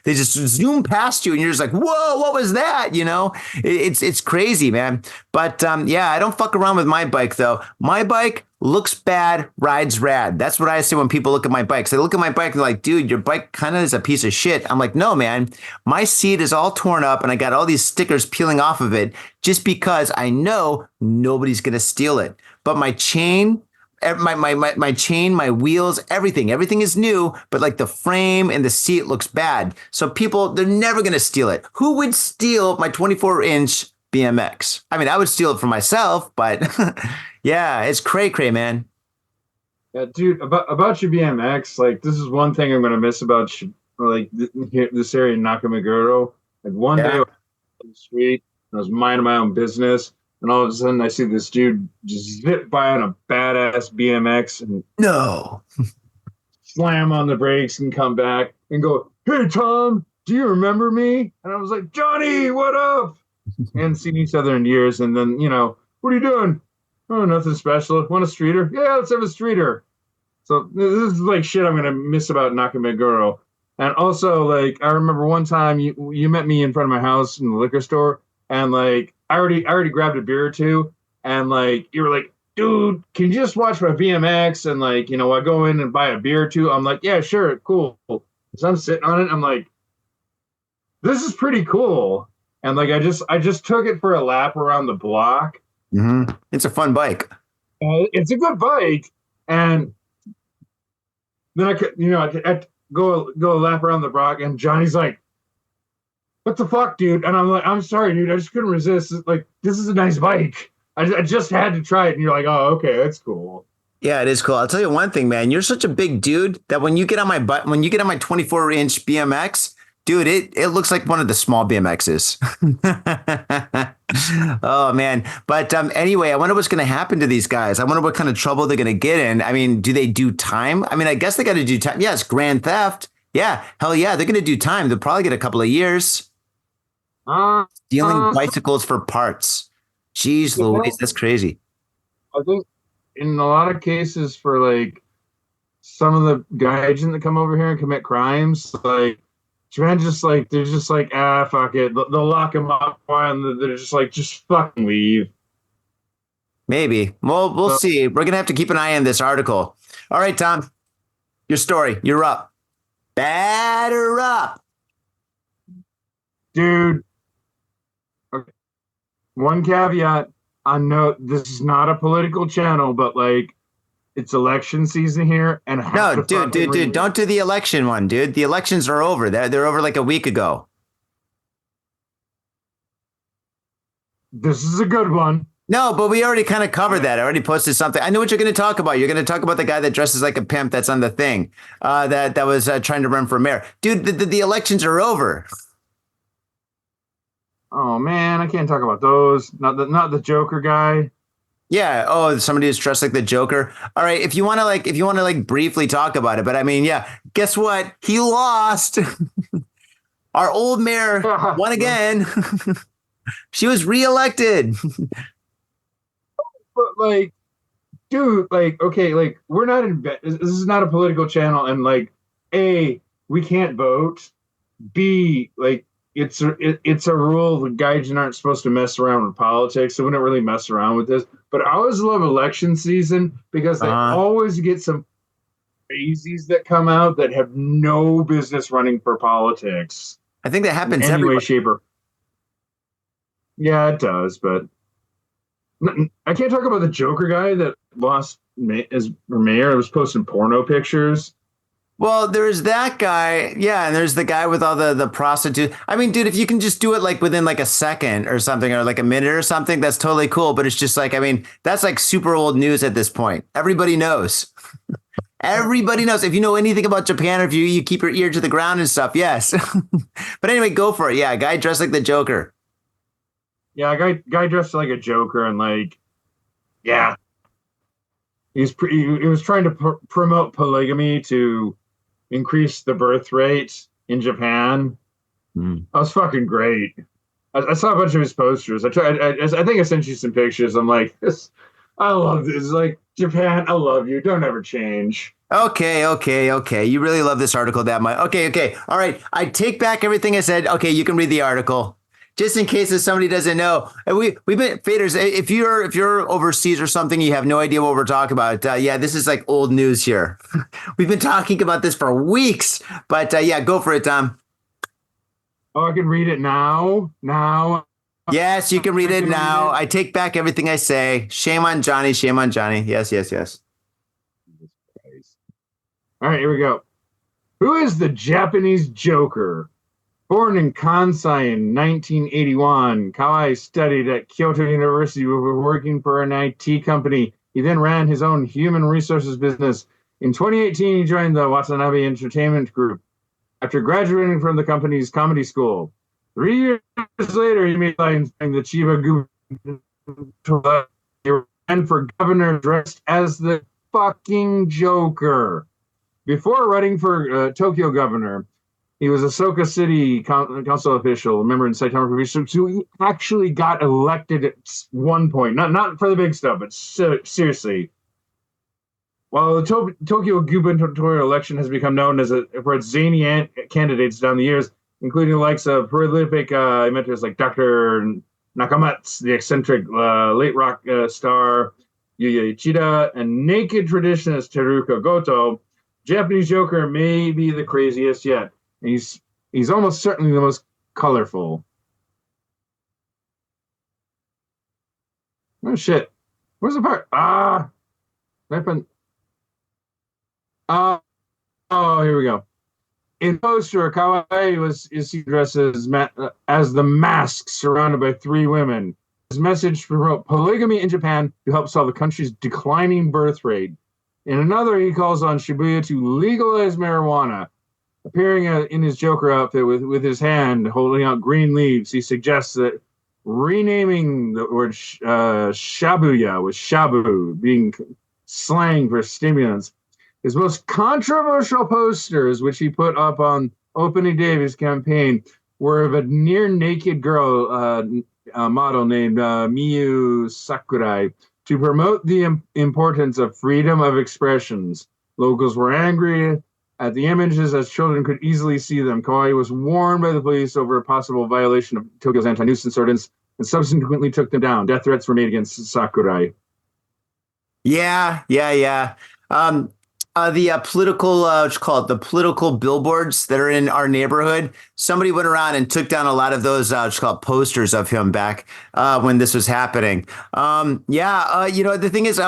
they just zoom past you and you're just like, whoa, what was that? You know, it's crazy, man. But yeah, I don't fuck around with my bike, though. My bike looks bad, rides rad. That's what I say when people look at my bikes. They look at my bike and they're like, dude, your bike kind of is a piece of shit. I'm like, no, man, my seat is all torn up and I got all these stickers peeling off of it just because I know nobody's going to steal it. But my chain, my chain, my wheels, everything is new, but like the frame and the seat looks bad. So people, they're never going to steal it. Who would steal my 24-inch BMX? I mean, I would steal it for myself, but yeah, it's cray, man. Yeah, dude, about your BMX, like this is one thing I'm going to miss about you, like this area in Nakameguro. Like one day I was on the street and I was minding my own business. And all of a sudden, I see this dude just zip by on a badass BMX and slam on the brakes and come back and go, "Hey, Tom, do you remember me?" And I was like, "Johnny, what up?" And seen each other in years. And then, you know, what are you doing? Oh, nothing special. Want a streeter? Yeah, let's have a streeter. So this is like shit I'm gonna miss about Nakameguro. And also, like, I remember one time you met me in front of my house in the liquor store, and like I already grabbed a beer or two, and like you were like, dude, can you just watch my BMX? And like, you know, I go in and buy a beer or two. I'm like, yeah, sure, cool. So I'm sitting on it. I'm like, this is pretty cool. And like, I just took it for a lap around the block. Mm-hmm. It's a fun bike. It's a good bike. And then I could, you know, I go a lap around the block, and Johnny's like, what the fuck, dude? And I'm like, I'm sorry, dude. I just couldn't resist. Like, this is a nice bike. I just had to try it. And you're like, oh, okay, that's cool. Yeah, it is cool. I'll tell you one thing, man. You're such a big dude that when you get on my 24-inch BMX, dude, it looks like one of the small BMXs. Oh, man. But anyway, I wonder what's going to happen to these guys. I wonder what kind of trouble they're going to get in. I mean, do they do time? I mean, I guess they got to do time. Yeah, it's grand theft. Yeah, hell yeah, they're going to do time. They'll probably get a couple of years. Stealing bicycles for parts. Jeez Louise, that's crazy. I think in a lot of cases for like some of the Gaijin that come over here and commit crimes, like Japan just like they're just like, fuck it. They'll lock them up and they're just like, just fucking leave. Maybe. Well, we'll see. We're gonna have to keep an eye on this article. All right, Tom. Your story. You're up. Batter up. Dude. Okay. One caveat. I know this is not a political channel, but like it's election season here, and I have No, to dude, fucking read don't it. do the election one, dude. The elections are over. They're over like a week ago. This is a good one. No, but we already kind of covered that. I already posted something. I know what you're going to talk about. You're going to talk about the guy that dresses like a pimp that's on the thing that was trying to run for mayor. Dude, the elections are over. Oh man, I can't talk about those. Not the Joker guy. Yeah. Oh, somebody who's dressed like the Joker. All right. If you want to like briefly talk about it, but I mean, yeah, guess what? He lost. Our old mayor won again. She was reelected. But like, dude, like, okay, like we're not in. This is not a political channel, and like, A, we can't vote. B, like, it's a rule. The guys aren't supposed to mess around with politics, so we don't really mess around with this. But I always love election season because they always get some crazies that come out that have no business running for politics. I think that happens in any everywhere. way, shape, or yeah, it does. But I can't talk about the Joker guy that lost as mayor. Was posting porno pictures. Well, there's that guy. Yeah. And there's the guy with all the prostitute. I mean, dude, if you can just do it like within like a second or something or like a minute or something, that's totally cool. But it's just like, I mean, that's like super old news at this point. Everybody knows. Everybody knows. If you know anything about Japan, or if you keep your ear to the ground and stuff, yes. But anyway, go for it. Yeah. Guy dressed like the Joker. Yeah, guy dressed like a Joker and like, yeah. He was trying to promote polygamy to increase the birth rate in Japan. That was fucking great. I saw a bunch of his posters. I think I sent you some pictures. I'm like, I love this. Like, Japan, I love you. Don't ever change. Okay. You really love this article that much. Okay. All right. I take back everything I said. Okay, you can read the article. Just in case if somebody doesn't know, we've been faders. If you're overseas or something, you have no idea what we're talking about. Yeah, this is like old news here. We've been talking about this for weeks, but yeah, go for it, Tom. Oh, I can read it now. Yes, you can read it now. I take back everything I say. Shame on Johnny. Yes. All right, here we go. Who is the Japanese Joker? Born in Kansai in 1981, Kawai studied at Kyoto University working for an IT company. He then ran his own human resources business. In 2018, he joined the Watanabe Entertainment Group after graduating from the company's comedy school. 3 years later, he made lines in the Chiba gubernatorial and for governor dressed as the fucking Joker. Before running for Tokyo governor, he was a Soka City council official, a member in Saitama Prefecture, so he actually got elected at one point. Not for the big stuff, but seriously. While the Tokyo gubernatorial election has become known for its zany candidates down the years, including the likes of prolific inventors like Dr. Nakamatsu, the eccentric late rock star Yuya Ichida, and naked traditionist Teruka Goto, Japanese Joker may be the craziest yet. He's almost certainly the most colorful. Oh shit! Where's the part? Oh, here we go. In poster, Kawai is dressed as the mask surrounded by three women. His message promote polygamy in Japan to help solve the country's declining birth rate. In another, he calls on Shibuya to legalize marijuana. Appearing in his Joker outfit with his hand holding out green leaves, he suggests that renaming the word shabuya with shabu being slang for stimulants. His most controversial posters, which he put up on opening day of his campaign, were of a near-naked girl model named Miyu Sakurai to promote the importance of freedom of expressions. Locals were angry at the images as children could easily see them. Kawai was warned by the police over a possible violation of Tokyo's anti-nuisance ordinance and subsequently took them down. Death threats were made against Sakurai. Yeah. The political, what you call it, the political billboards that are in our neighborhood. Somebody went around and took down a lot of those, what you call it, posters of him back when this was happening. The thing is,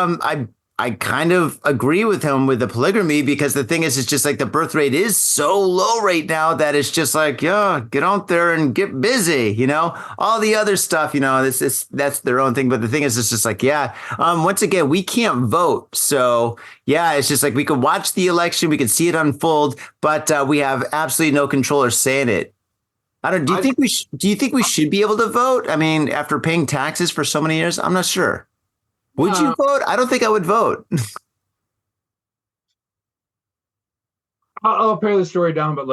I kind of agree with him with the polygamy because the thing is, it's just like the birth rate is so low right now that it's just like, yeah, get out there and get busy, all the other stuff, that's their own thing. But the thing is, it's just like, once again, we can't vote. So yeah, it's just like we could watch the election, we could see it unfold, but we have absolutely no control or say in it. Do you think we should be able to vote? I mean, after paying taxes for so many years, I'm not sure. Would you vote? I don't think I would vote. I'll pare the story down, but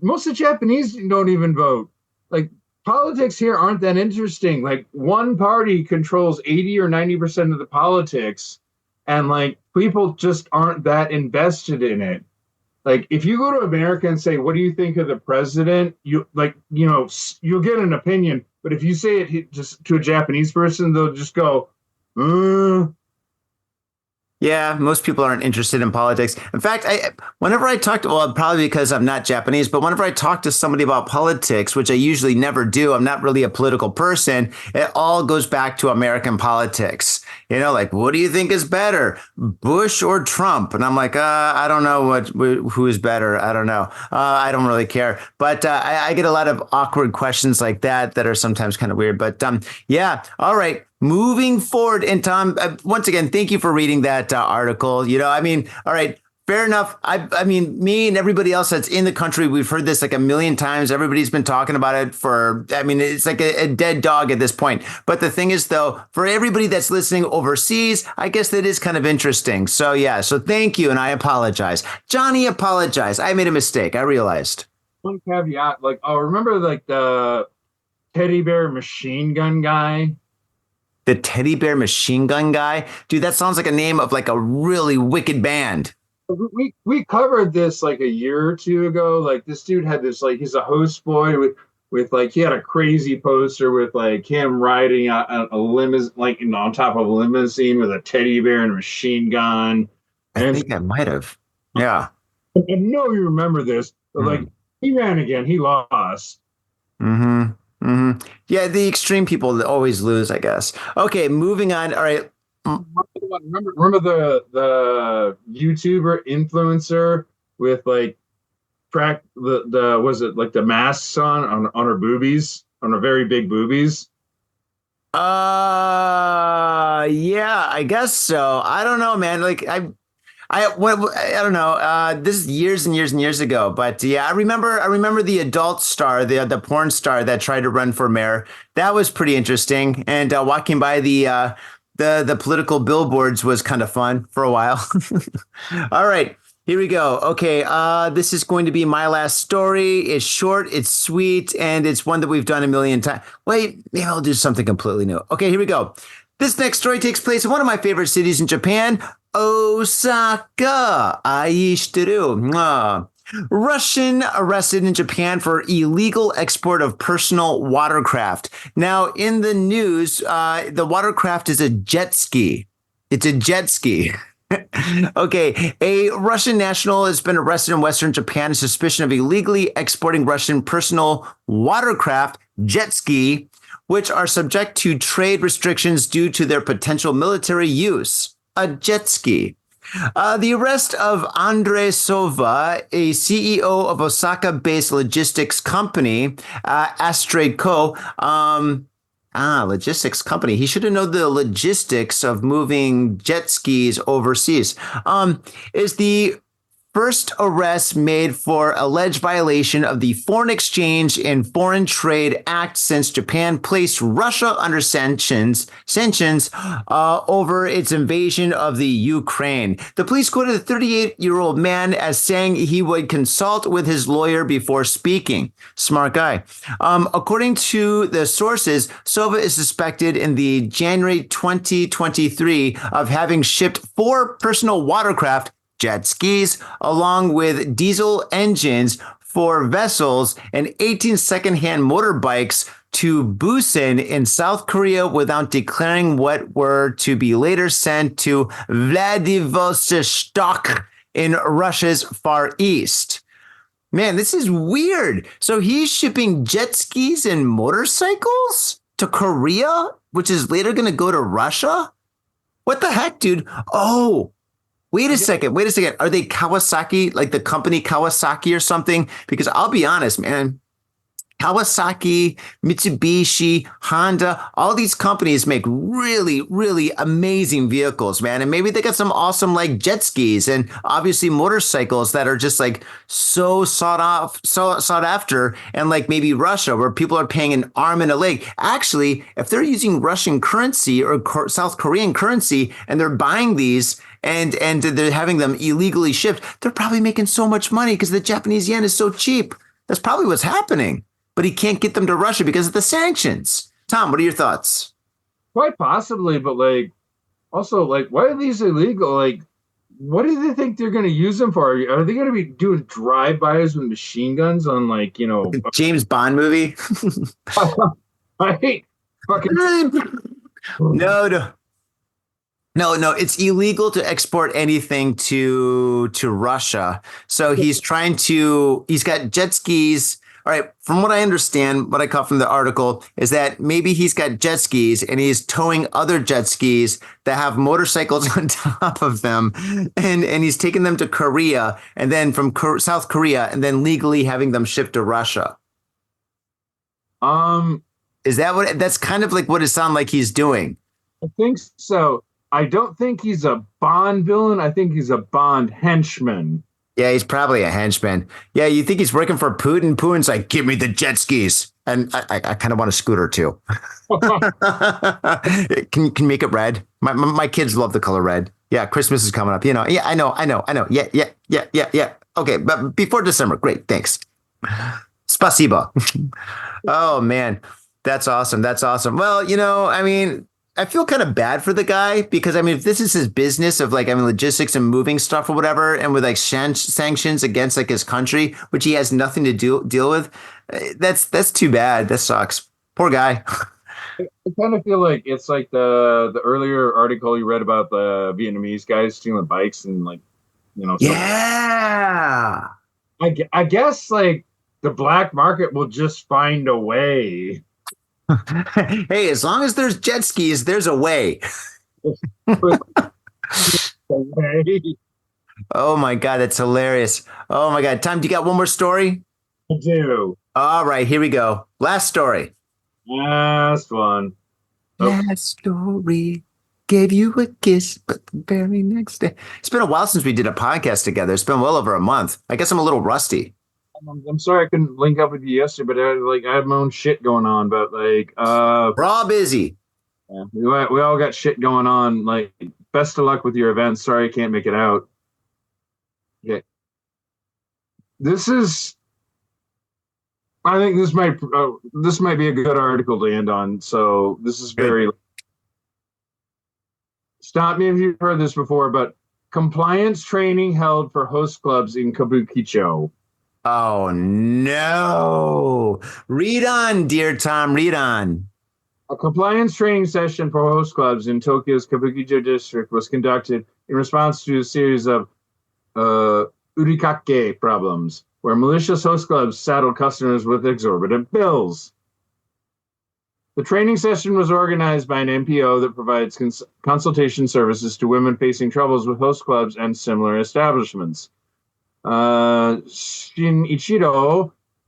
most of the Japanese don't even vote. Like, politics here aren't that interesting. Like, one party controls 80 or 90% of the politics, and people just aren't that invested in it. Like, if you go to America and say, "What do you think of the president?" You'll get an opinion. But if you say it just to a Japanese person, they'll just go, Yeah, most people aren't interested in politics. In fact, whenever I talk to, probably because I'm not Japanese, but whenever I talk to somebody about politics, which I usually never do, I'm not really a political person. It all goes back to American politics. What do you think is better, Bush or Trump? And I'm like, I don't know who is better. I don't know. I don't really care. But I get a lot of awkward questions like that are sometimes kind of weird. But yeah, all right. Moving forward, and Tom, once again, thank you for reading that article. All right, fair enough. I mean, me and everybody else that's in the country, we've heard this like a million times. Everybody's been talking about it it's like a dead dog at this point. But the thing is, though, for everybody that's listening overseas, I guess that is kind of interesting. So, yeah, so thank you, and I apologize. Johnny, apologize. I made a mistake. I realized. One caveat, remember the teddy bear machine gun guy? The teddy bear machine gun guy? Dude, that sounds like a name of like a really wicked band. We covered this like a year or two ago. Like, this dude had this, he's a host boy with he had a crazy poster with him riding a limousine, on top of a limousine with a teddy bear and a machine gun. I think I might have. Yeah. I know you remember this, but he ran again. He lost. Mm-hmm. Mm-hmm. Yeah, the extreme people always lose, I guess. Okay, moving on. All right. Remember the YouTuber influencer with the masks on her boobies, on her very big boobies? Yeah, I guess so. I don't know, man. I don't know. This is years and years and years ago, but yeah, I remember the adult star, the porn star that tried to run for mayor. That was pretty interesting. And walking by the political billboards was kind of fun for a while. All right, here we go. Okay, this is going to be my last story. It's short, it's sweet, and it's one that we've done a million times. Wait, maybe I'll do something completely new. Okay, here we go. This next story takes place in one of my favorite cities in Japan, Osaka. Aishiteru. Russian arrested in Japan for illegal export of personal watercraft. Now, in the news, the watercraft is a jet ski. It's a jet ski. Okay, a Russian national has been arrested in Western Japan on suspicion of illegally exporting Russian personal watercraft, jet ski, which are subject to trade restrictions due to their potential military use. A jet ski. The arrest of Andrei Sova, a CEO of Osaka-based logistics company, Astraco, logistics company. He should have known the logistics of moving jet skis overseas. Is the first arrest made for alleged violation of the Foreign Exchange and Foreign Trade Act since Japan placed Russia under sanctions over its invasion of the Ukraine. The police quoted the 38-year-old man as saying he would consult with his lawyer before speaking. Smart guy. According to the sources, Sova is suspected in the January 2023 of having shipped 4 personal watercraft, jet skis, along with diesel engines for vessels and 18 secondhand motorbikes to Busan in South Korea without declaring what were to be later sent to Vladivostok in Russia's Far East. Man, this is weird. So he's shipping jet skis and motorcycles to Korea, which is later going to go to Russia? What the heck, dude? Oh, wait a second. Are they Kawasaki, like the company Kawasaki or something? Because I'll be honest, man. Kawasaki, Mitsubishi, Honda, all these companies make really, really amazing vehicles, man. And maybe they got some awesome like jet skis and obviously motorcycles that are just like so sought after. And like maybe Russia, where people are paying an arm and a leg. Actually, if they're using Russian currency or South Korean currency and they're buying these and they're having them illegally shipped, they're probably making so much money because the Japanese yen is so cheap. That's probably what's happening. But he can't get them to Russia because of the sanctions. Tom, what are your thoughts? Quite possibly, but like, also, like, why are these illegal? Like, what do they think they're going to use them for? Are they going to be doing drive-bys with machine guns on, like, you know, James Bond movie? I hate fucking. No. It's illegal to export anything to Russia. So he's got jet skis. All right. From what I understand, what I caught from the article is that maybe he's got jet skis and he's towing other jet skis that have motorcycles on top of them. And he's taking them to Korea and then from South Korea and then legally having them shipped to Russia. Is that that's kind of like what it sounds like he's doing? I think so. I don't think he's a Bond villain. I think he's a Bond henchman. Yeah, he's probably a henchman. Yeah, you think he's working for Putin? Putin's like, give me the jet skis. And I kind of want a scooter too. Can you make it red? My kids love the color red. Yeah, Christmas is coming up. You know, yeah, I know. Yeah. Okay, but before December. Great, thanks. Spasiba. Oh, man. That's awesome. Well, you know, I mean, I feel kind of bad for the guy because, I mean, if this is his business of like, I mean, logistics and moving stuff or whatever, and with like sanctions against like his country, which he has nothing to deal with, that's too bad. That sucks. Poor guy. I kind of feel like it's like the earlier article you read about the Vietnamese guys stealing bikes and like, you know. Yeah. I guess like the black market will just find a way. Hey, as long as there's jet skis, there's a way. Oh my God, that's hilarious. Oh my God. Tom, do you got one more story? I do. All right, here we go. Last story. Last one. Last story. Gave you a kiss, but the very next day. It's been a while since we did a podcast together. It's been well over a month. I guess I'm a little rusty. I'm sorry I couldn't link up with you yesterday, but I had my own shit going on. But like, we're all busy. Yeah, we all got shit going on. Like, best of luck with your event. Sorry I can't make it out. Okay, I think this might be a good article to end on. So this is very. Stop me if you've heard this before, but compliance training held for host clubs in Kabukicho. Oh, no. Read on, dear Tom. Read on. A compliance training session for host clubs in Tokyo's Kabukicho district was conducted in response to a series of urikake problems, where malicious host clubs saddled customers with exorbitant bills. The training session was organized by an NPO that provides consultation services to women facing troubles with host clubs and similar establishments. Shinichiro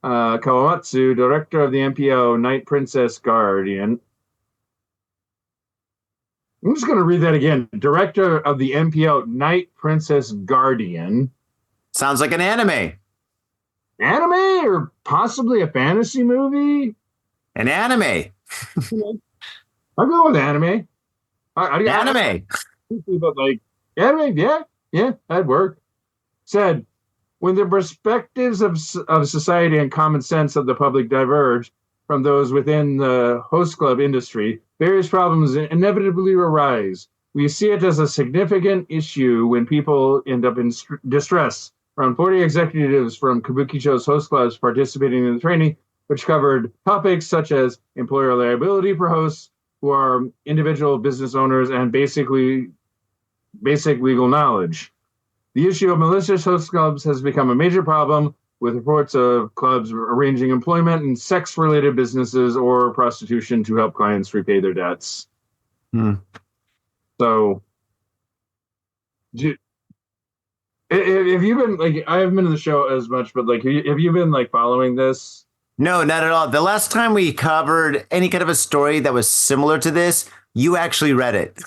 Kawamatsu, director of the NPO Night Princess Guardian. I'm just going to read that again. Director of the NPO Night Princess Guardian. Sounds like an anime. Anime or possibly a fantasy movie? An anime. I'll go with anime. Anime. But like, anime, yeah, that'd work. Said, when the perspectives of society and common sense of the public diverge from those within the host club industry, various problems inevitably arise. We see it as a significant issue when people end up in distress. Around 40 executives from Kabukicho's host clubs participating in the training, which covered topics such as employer liability for hosts who are individual business owners and basic legal knowledge. The issue of malicious host clubs has become a major problem, with reports of clubs arranging employment in sex-related businesses or prostitution to help clients repay their debts. So, have you been, like, I haven't been to the show as much, but, like, have you been, like, following this? No, not at all. The last time we covered any kind of a story that was similar to this, you actually read it.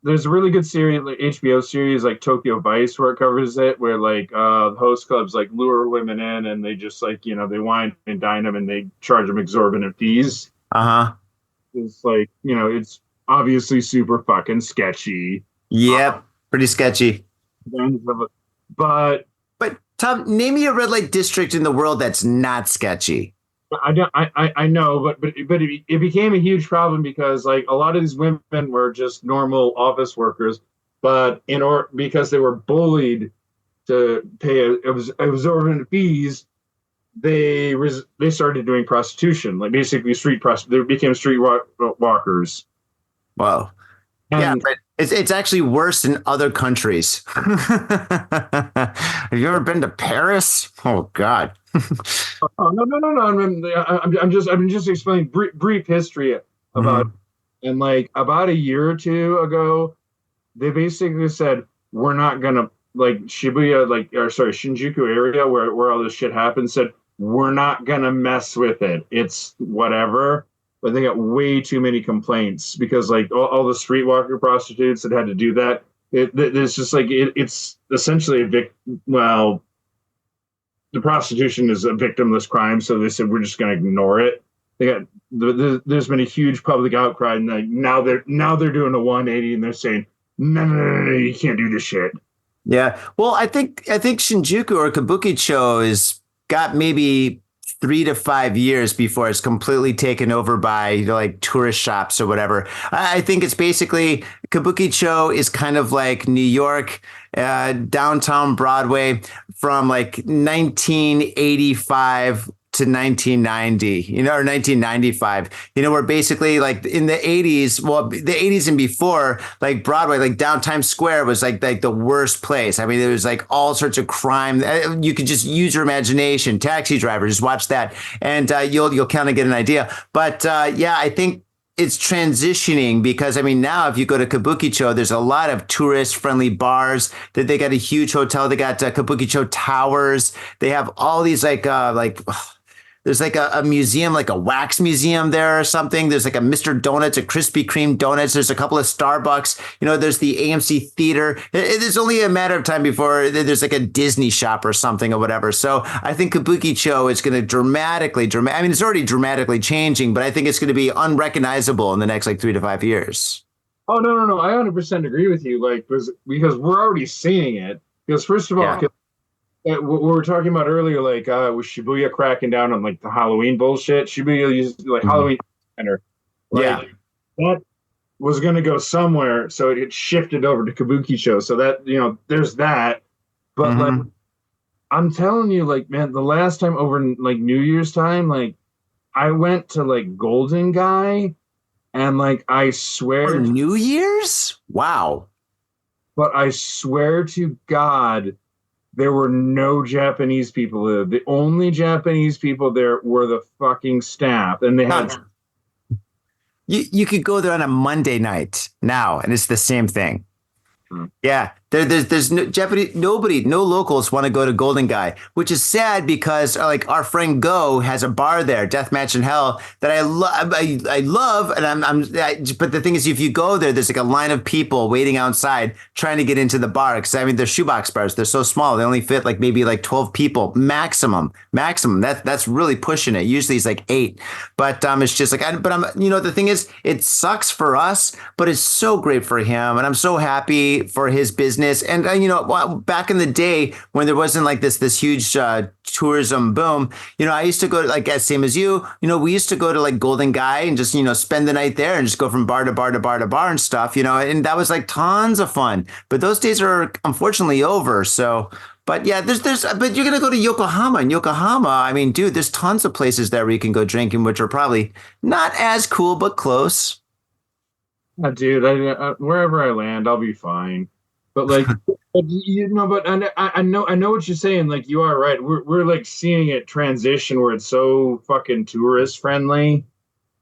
There's a really good series, like HBO series, like Tokyo Vice, where it covers it, where like host clubs like lure women in, and they just like, you know, they wine and dine them, and they charge them exorbitant fees. It's like, you know, it's obviously super fucking sketchy. Yep, pretty sketchy. But Tom, name me a red light district in the world that's not sketchy. I know, but it became a huge problem because like a lot of these women were just normal office workers, but because they were bullied to pay exorbitant fees, they started doing prostitution, like basically they became street walkers. Wow. Yeah, but it's actually worse in other countries. Have you ever been to Paris? Oh God. Oh, no. I'm just explaining brief history about it. And like about a year or two ago, they basically said we're not gonna, like Shibuya, Shinjuku area where all this shit happened, said we're not gonna mess with it. It's whatever. But they got way too many complaints because like all the streetwalker prostitutes that had to do that. It's just like it's essentially the prostitution is a victimless crime, so they said we're just going to ignore it. There's been a huge public outcry, and like now they're doing a 180, and they're saying no, you can't do this shit. Yeah, well, I think Shinjuku or Kabukicho has got maybe 3 to 5 years before it's completely taken over by, you know, like tourist shops or whatever. I think it's basically Kabukicho is kind of like New York, downtown Broadway from like 1985 to 1990, you know, or 1995, you know, where basically like in the 80s, well, the 80s and before, like Broadway, like downtown Square was like the worst place. I mean, there was like all sorts of crime. You could just use your imagination. Taxi Driver, just watch that, and you'll kind of get an idea. But yeah, I think it's transitioning because, I mean, now if you go to Kabukicho, there's a lot of tourist-friendly bars. That they got a huge hotel. They got Kabukicho Towers. They have all these there's like a museum, like a wax museum there or something. There's like a Mr. Donuts, a Krispy Kreme Donuts. There's a couple of Starbucks. You know, there's the AMC Theater. It's only a matter of time before there's like a Disney shop or something or whatever. So I think Kabukicho is going to dramatically, I mean, it's already dramatically changing, but I think it's going to be unrecognizable in the next like 3 to 5 years. Oh, no. I 100% agree with you. Like, because we're already seeing it. Because first of all, what we were talking about earlier, like with Shibuya cracking down on like the Halloween bullshit. Shibuya used like Halloween Center. Like, that was going to go somewhere, so it shifted over to Kabukicho. So that, you know, there's that. But like, I'm telling you, like, man, the last time over like New Year's time, like I went to like Golden Guy, and like I swear, for New Year's, wow. But I swear to God, there were no Japanese people there. The only Japanese people there were the fucking staff. And they had... You could go there on a Monday night now, and it's the same thing. Yeah, there's no Japanese, no locals want to go to Golden Guy, which is sad because like our friend Go has a bar there, Deathmatch in Hell, that I love, and but the thing is, if you go there, there's like a line of people waiting outside trying to get into the bar, because I mean they're shoebox bars, they're so small, they only fit like maybe like 12 people maximum. That's really pushing it. Usually it's like 8, but it's just like, you know, the thing is, it sucks for us, but it's so great for him, and I'm so happy for his business. And you know, back in the day when there wasn't like this huge tourism boom, you know, I used to go to, like, same as you know, we used to go to like Golden Guy and just, you know, spend the night there and just go from bar to bar to bar to bar and stuff, you know, and that was like tons of fun. But those days are unfortunately over. So, but yeah, but you're gonna go to Yokohama, and Yokohama, I mean, dude, there's tons of places there where you can go drinking, which are probably not as cool but close. Dude, wherever I land, I'll be fine. But like, but I know what you're saying. Like, you are right. We're like seeing it transition where it's so fucking tourist friendly.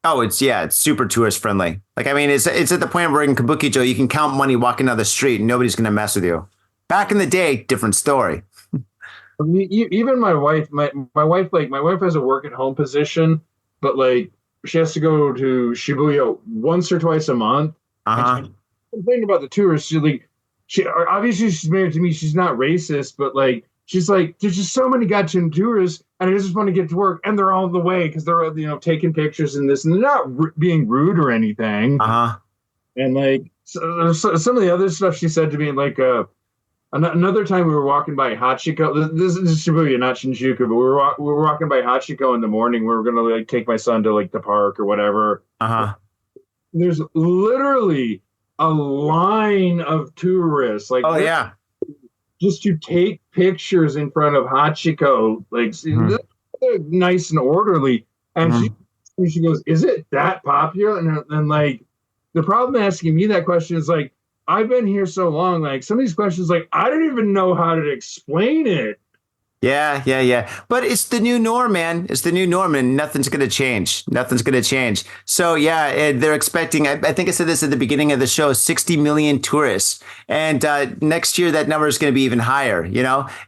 Oh, it's super tourist friendly. Like, I mean, it's at the point where in Kabukicho you can count money walking down the street and nobody's gonna mess with you. Back in the day, different story. I mean, even my wife, like my wife has a work at home position, but like she has to go to Shibuya once or twice a month. Uh-huh. Complaining about the tourists. She obviously she's married to me. She's not racist, but like she's like, there's just so many goddamn tourists, and I just want to get to work, and they're all in the way because they're taking pictures and this, and they're not being rude or anything. Uh-huh. And like so some of the other stuff she said to me, like another time we were walking by Hachiko. This is Shibuya, not Shinjuku, but we were walking by Hachiko in the morning. We were gonna like take my son to like the park or whatever. Uh-huh. There's literally a line of tourists, like, oh yeah, just to take pictures in front of Hachiko, like they're nice and orderly. And she goes, "Is it that popular?" And like, the problem asking me that question is like, I've been here so long, like some of these questions, like I don't even know how to explain it. Yeah. But it's the new norm, man. It's the new norm, and nothing's going to change. Nothing's going to change. So, yeah, they're expecting, I think I said this at the beginning of the show, 60 million tourists. And next year, that number is going to be even higher,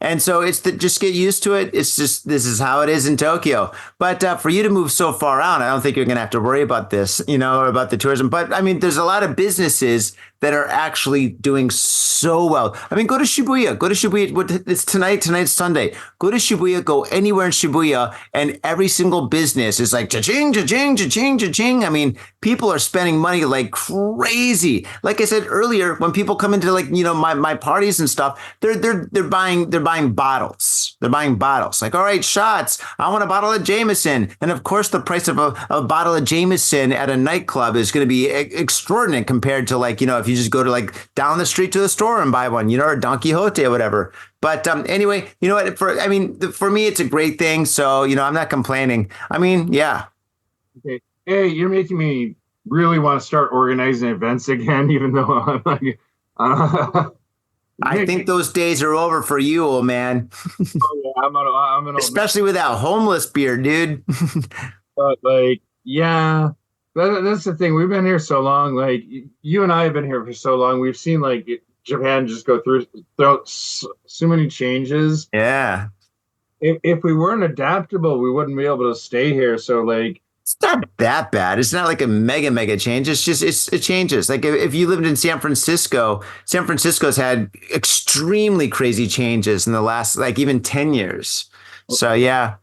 And so just get used to it. It's just, this is how it is in Tokyo. But for you to move so far out, I don't think you're going to have to worry about this, or about the tourism. But I mean, there's a lot of businesses that are actually doing so well. I mean, go to Shibuya. It's tonight. Tonight's Sunday. Go to Shibuya. Go anywhere in Shibuya, and every single business is like cha-ching, cha-ching, cha-ching, cha-ching. I mean, people are spending money like crazy. Like I said earlier, when people come into like my parties and stuff, they're buying bottles. They're buying bottles. Like, all right, shots. I want a bottle of Jameson, and of course, the price of a bottle of Jameson at a nightclub is going to be extraordinary compared to like if you just go to like down the street to the store and buy one, or Don Quixote or whatever. But anyway, you know what? For me, it's a great thing. So, I'm not complaining. I mean, yeah. Okay. Hey, you're making me really want to start organizing events again, even though I'm like, I think those days are over for you, old man. Oh, yeah, I'm an old especially with that homeless beer, dude. But like, yeah. That's the thing. We've been here so long. Like you and I have been here for so long. We've seen like Japan just go through so many changes. Yeah. If we weren't adaptable, we wouldn't be able to stay here. So like, it's not that bad. It's not like a mega change. It's just it changes. Like if you lived in San Francisco's had extremely crazy changes in the last like even 10 years. So yeah,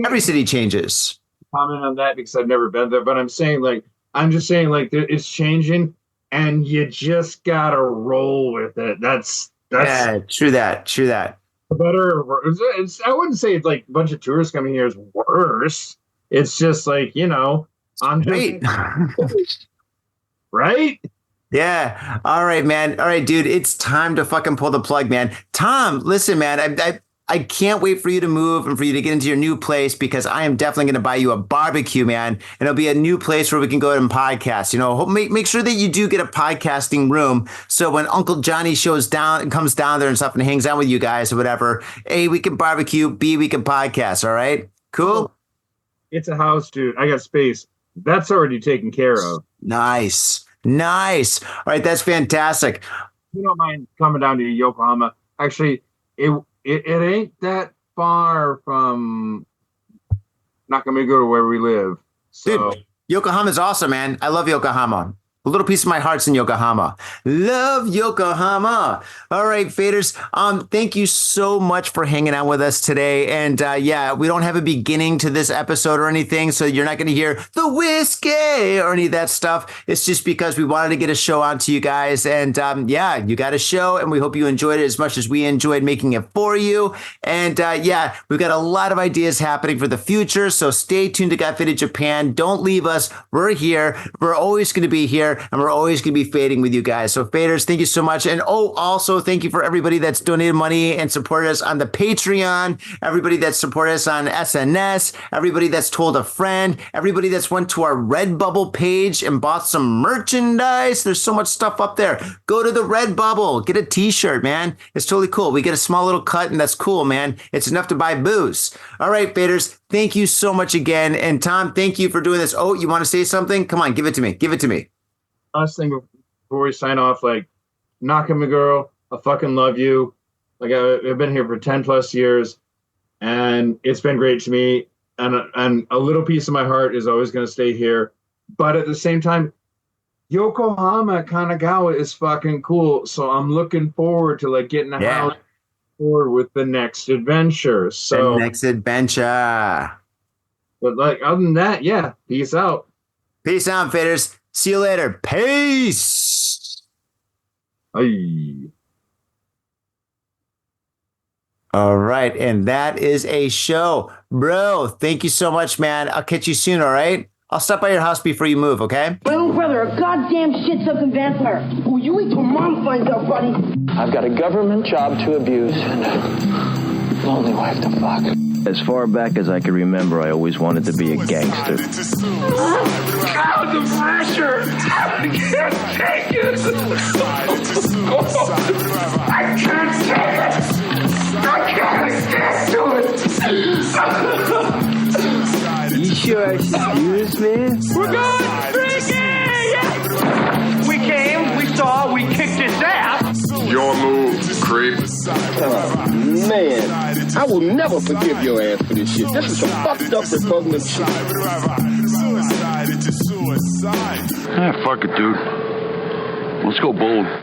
every city changes. Comment on that because I've never been there, but I'm just saying like it's changing, and you just gotta roll with it. That's yeah, true that. Better. I wouldn't say it's like a bunch of tourists coming here is worse. It's just like I'm great, right? Yeah. All right, man. All right, dude. It's time to fucking pull the plug, man. Tom, listen, man. I can't wait for you to move and for you to get into your new place, because I am definitely going to buy you a barbecue, man. And it'll be a new place where we can go and podcast. Make sure that you do get a podcasting room. So when Uncle Johnny comes down there and stuff and hangs out with you guys or whatever, A, we can barbecue, B, we can podcast. All right. Cool. It's a house, dude. I got space. That's already taken care of. Nice. All right. That's fantastic. You don't mind coming down to Yokohama. Actually, it ain't that far from Nakameguro where we live. So. Dude, Yokohama's awesome, man. I love Yokohama. A little piece of my heart's in Yokohama. Love Yokohama. All right, faders. Thank you so much for hanging out with us today. And yeah, we don't have a beginning to this episode or anything, so you're not going to hear the whiskey or any of that stuff. It's just because we wanted to get a show out to you guys. And yeah, you got a show, and we hope you enjoyed it as much as we enjoyed making it for you. And yeah, we've got a lot of ideas happening for the future, so stay tuned to Got Faded Japan. Don't leave us. We're here. We're always going to be here. there, and we're always going to be fading with you guys. So faders, thank you so much. And also thank you for everybody that's donated money and supported us on the Patreon, everybody that's supported us on SNS, everybody that's told a friend, everybody that's went to our Redbubble page and bought some merchandise. There's so much stuff up there. Go to the Redbubble, get a t-shirt, man. It's totally cool. We get a small little cut, and that's cool, man. It's enough to buy booze. All right, faders, thank you so much again. And Tom, thank you for doing this. Oh, you want to say something? Come on, give it to me. Give it to me. Last thing before we sign off, like, Nakama girl, I fucking love you. Like, I've been here for 10 plus years, and it's been great to me. And a little piece of my heart is always going to stay here. But at the same time, Yokohama Kanagawa is fucking cool. So I'm looking forward to, like, getting a house forward with the next adventure. So the next adventure. But, like, other than that, yeah, peace out. Peace out, faders. See you later. Peace. Aye. All right, and that is a show. Bro, thank you so much, man. I'll catch you soon, all right? I'll stop by your house before you move, okay? My little brother, a goddamn shit-sucking vampire. Oh, you wait till Mom finds out, buddy. I've got a government job to abuse and a lonely wife to fuck. As far back as I can remember, I always wanted to be a gangster. God, the pressure! I can't take it! I can't take it! I can't get to it! You sure I should use, man? We're going freaking! Yeah. We came, we saw, we kicked his ass! Your move, creep. Oh, man, I will never forgive your ass for this shit. This is some fucked up repugnant shit. Ah, fuck it, dude. Let's go bold.